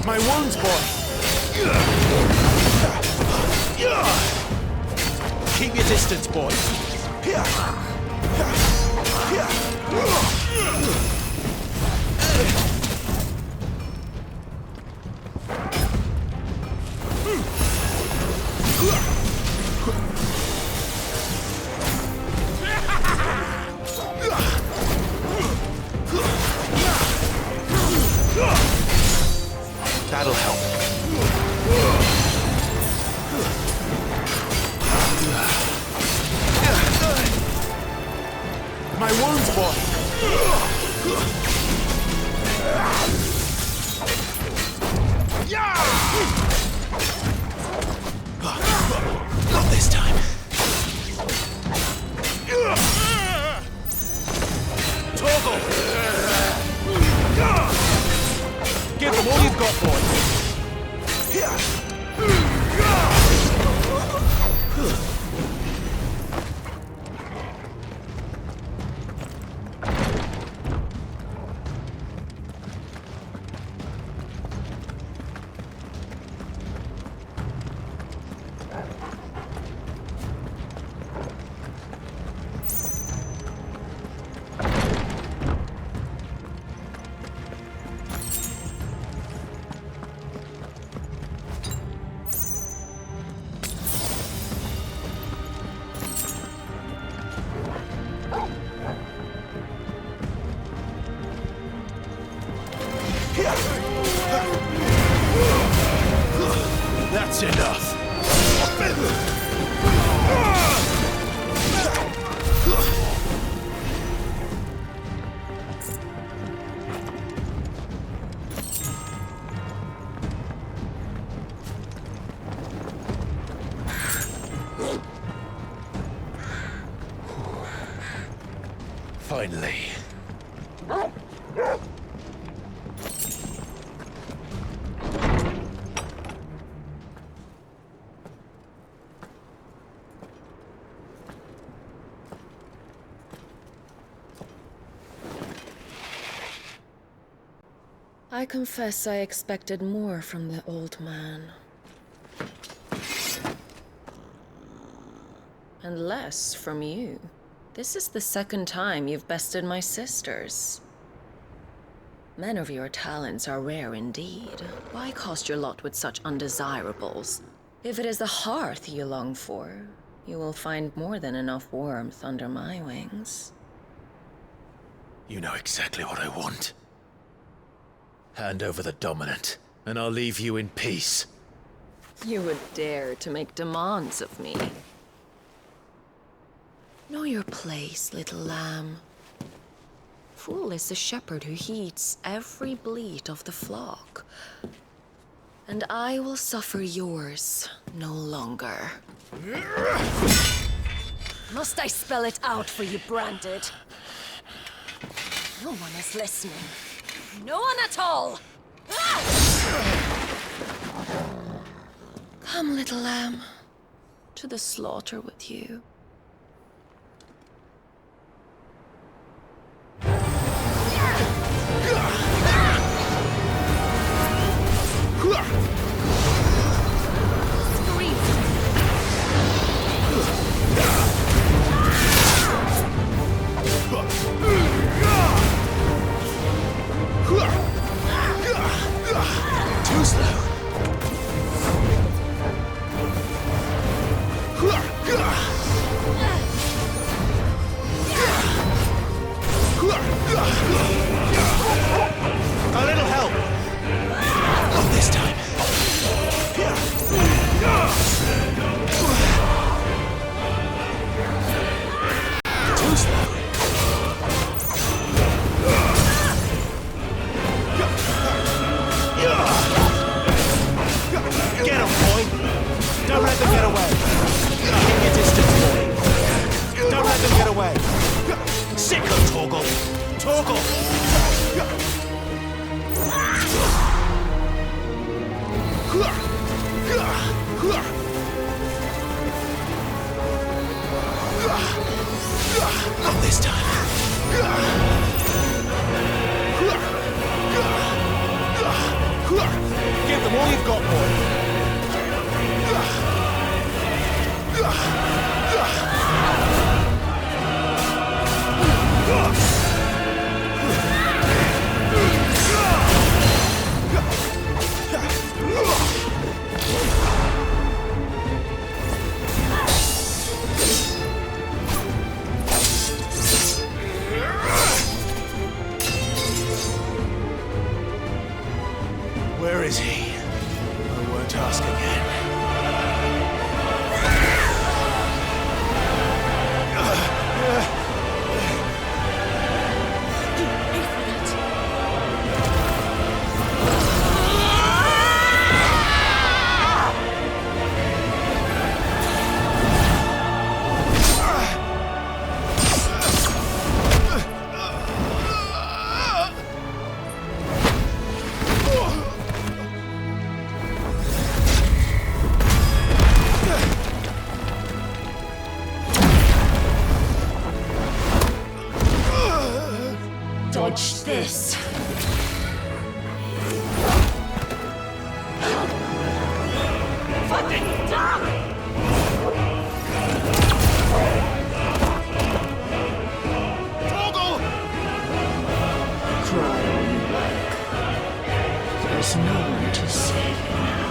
My wounds, boy! Keep your distance, boy. That'll help. My wounds, boy! Not this time. Torgal! Give them all you've got, boy! That's enough. Finally. I confess I expected more from the old man. And less from you. This is the second time you've bested my sisters. Men of your talents are rare indeed. Why cast your lot with such undesirables? If it is the hearth you long for, you will find more than enough warmth under my wings. You know exactly what I want. Hand over the dominant, and I'll leave you in peace. You would dare to make demands of me. Know your place, little lamb. Fool is the shepherd who heeds every bleat of the flock. And I will suffer yours no longer. Must I spell it out for you, Branded? No one is listening. No one at all! Come, little lamb, to the slaughter with you. A little help! Not this time. Too slow. Get him, boy! Don't let them get away! Keep your distance, boy! Don't let them get away! Sicko, Torgal! Torgal! Not this time. Give them all you've got, boy! Where is he? I won't ask again. Dodge this. Fucking dog! Cry all you like. There's no one to save you now.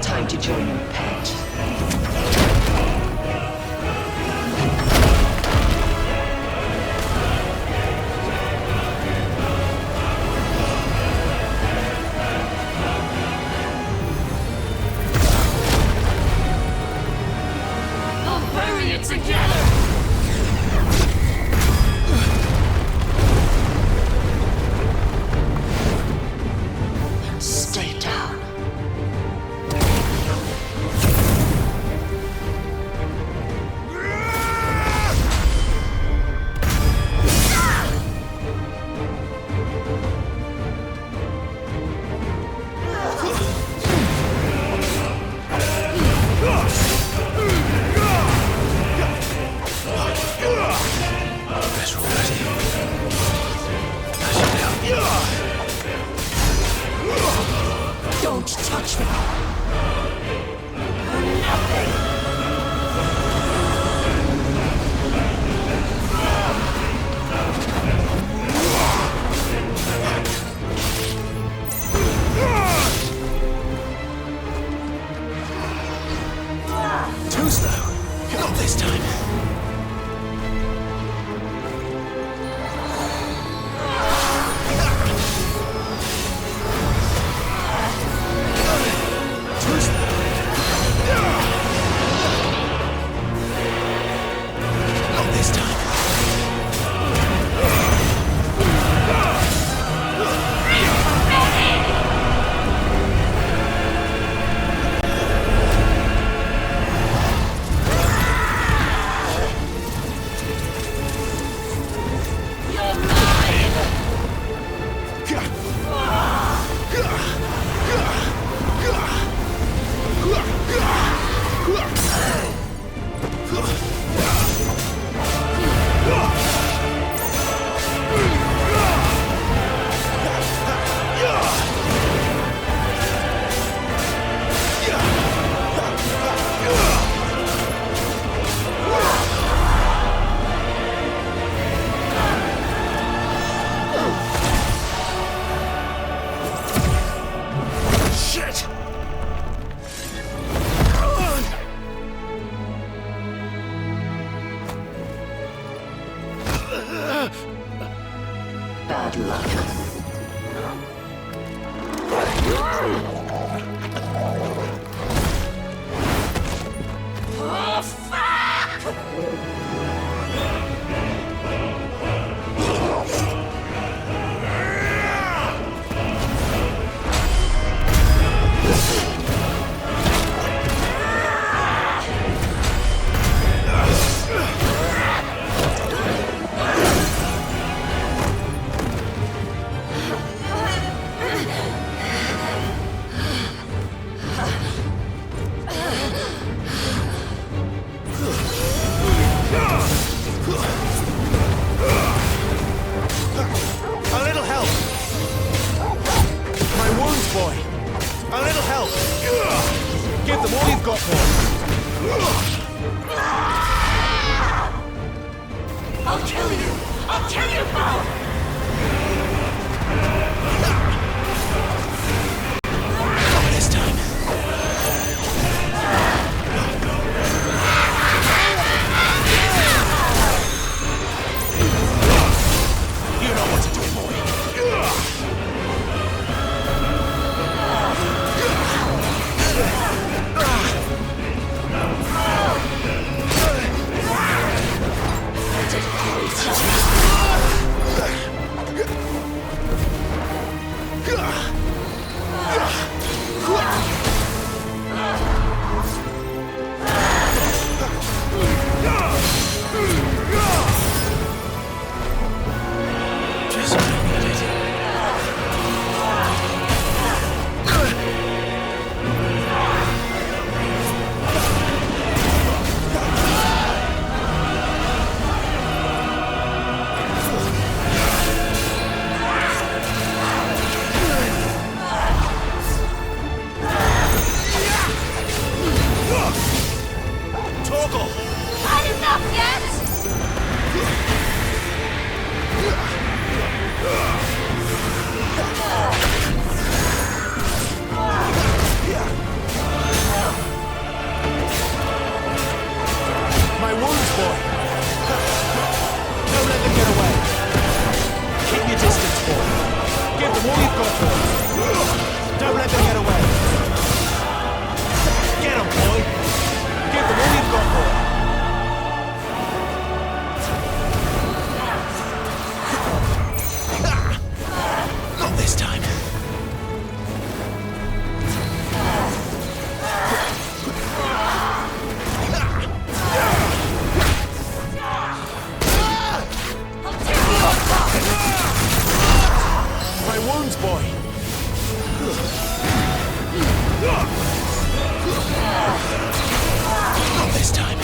Time to join your pet. I'll bury it together! Stay down. Better already. Don't touch me! You're nothing! Too slow. Not this time. Too slow. Not this time. Shit! Bad luck. Oh, fuck! A little help! My wounds, boy! A little help! Give them all you've got, boy! I'll kill you! I'll kill you both! Not this time. You know what to do, boy. you've got for it. Don't let them get away. Get 'em, boy. Give them all you've got for it. Not this time. My wounds, boy. Not this time.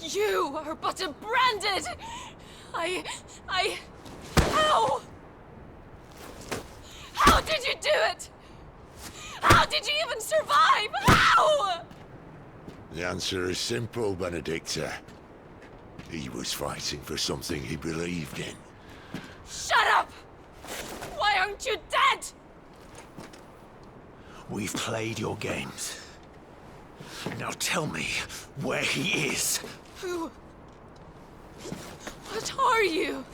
You are but a branded! How? How did you do it? How did you even survive? How? The answer is simple, Benedicta. He was fighting for something he believed in. Shut up! Why aren't you dead? We've played your games. Now tell me where he is. Who? What are you?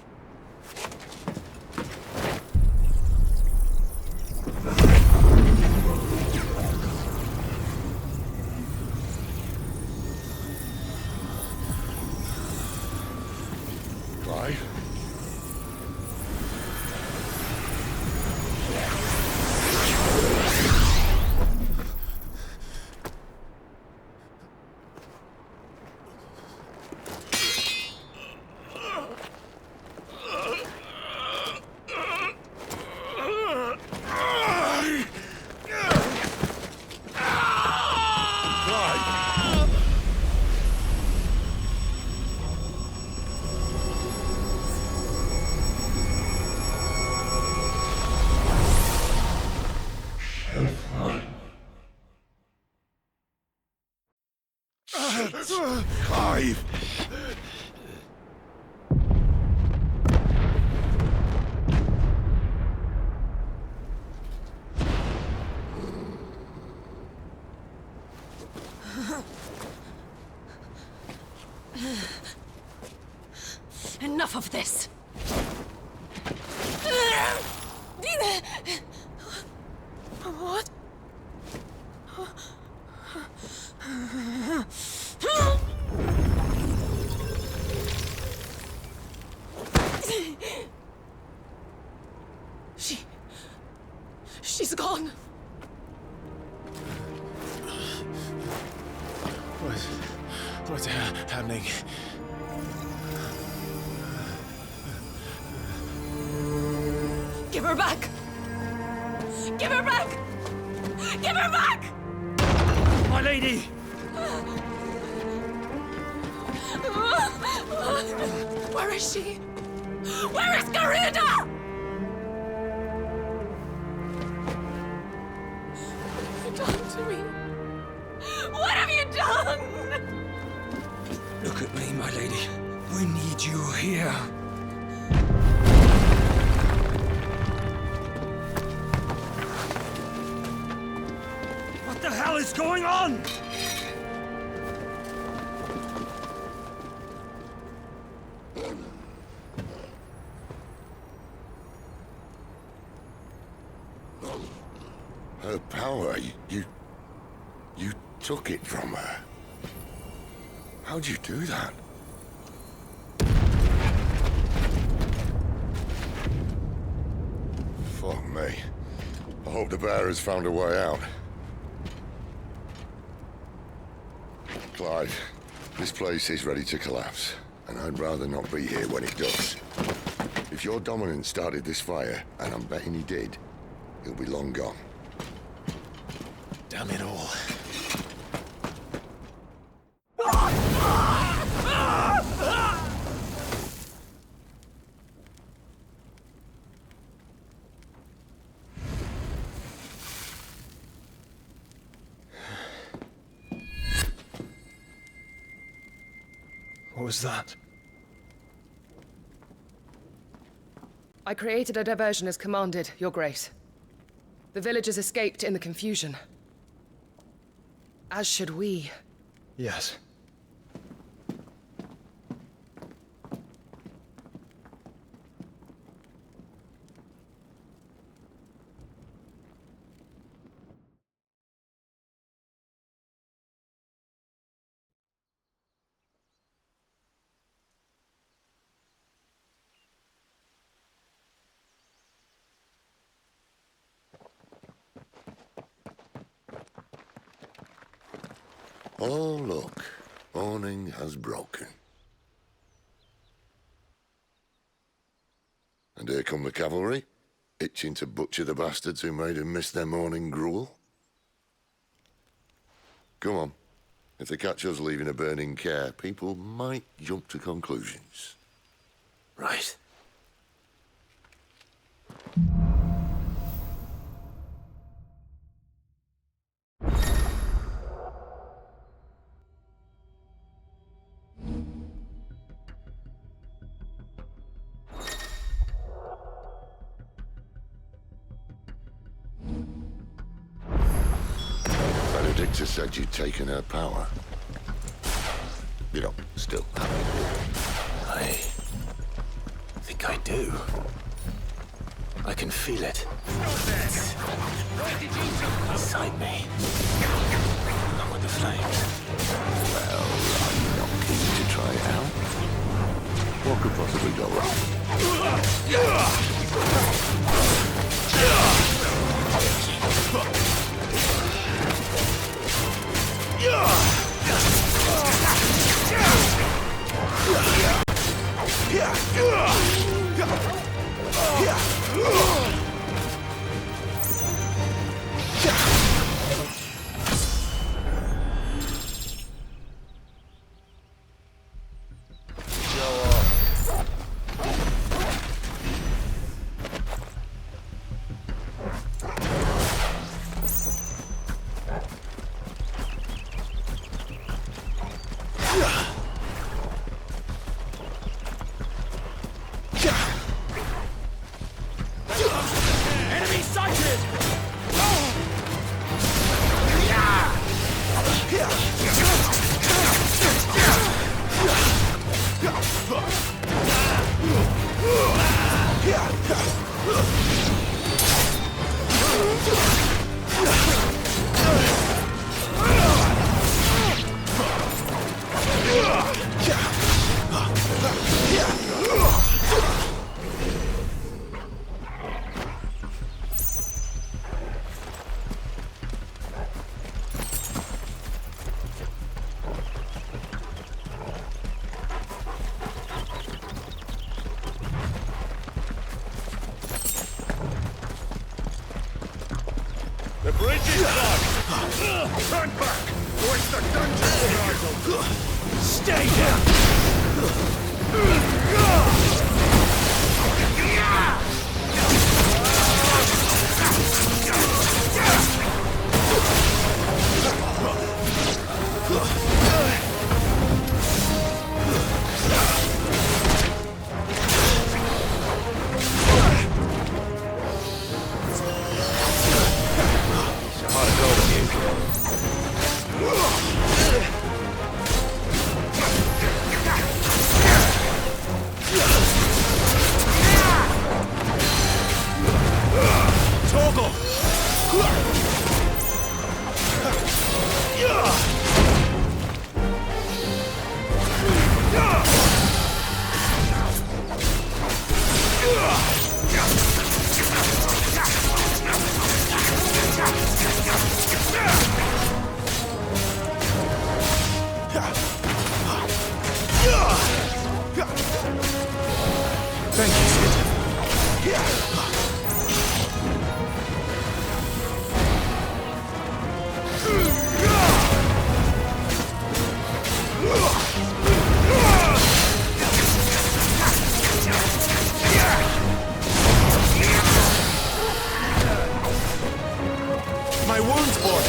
Clive? Clive! Enough of this! What? She's gone. What's happening? Give her back! Give her back! Give her back! My lady! Where is she? Where is Garuda? What have you done to me? What have you done? Look at me, my lady. We need you here. What the hell is going on? Her power, you took it from her. How'd you do that? Fuck me. I hope the bear has found a way out. Clive, this place is ready to collapse, and I'd rather not be here when it does. If your dominant started this fire, and I'm betting he did, he'll be long gone. Damn it all. What was that? I created a diversion as commanded, Your Grace. The villagers escaped in the confusion. As should we. Yes. Oh, look. Morning has broken. And here come the cavalry, itching to butcher the bastards who made them miss their morning gruel. Come on. If they catch us leaving a burning care, people might jump to conclusions. Right. Benedicta said you'd taken her power. You don't still have it. I think I do. I can feel it. Inside me. Along with the flames. Well, I'm not keen to try it out. What could possibly go Enemy sighted! The bridge is blocked! Turn back! Or it's the dungeon! Stay down! Thank you, Sid. My wound's born!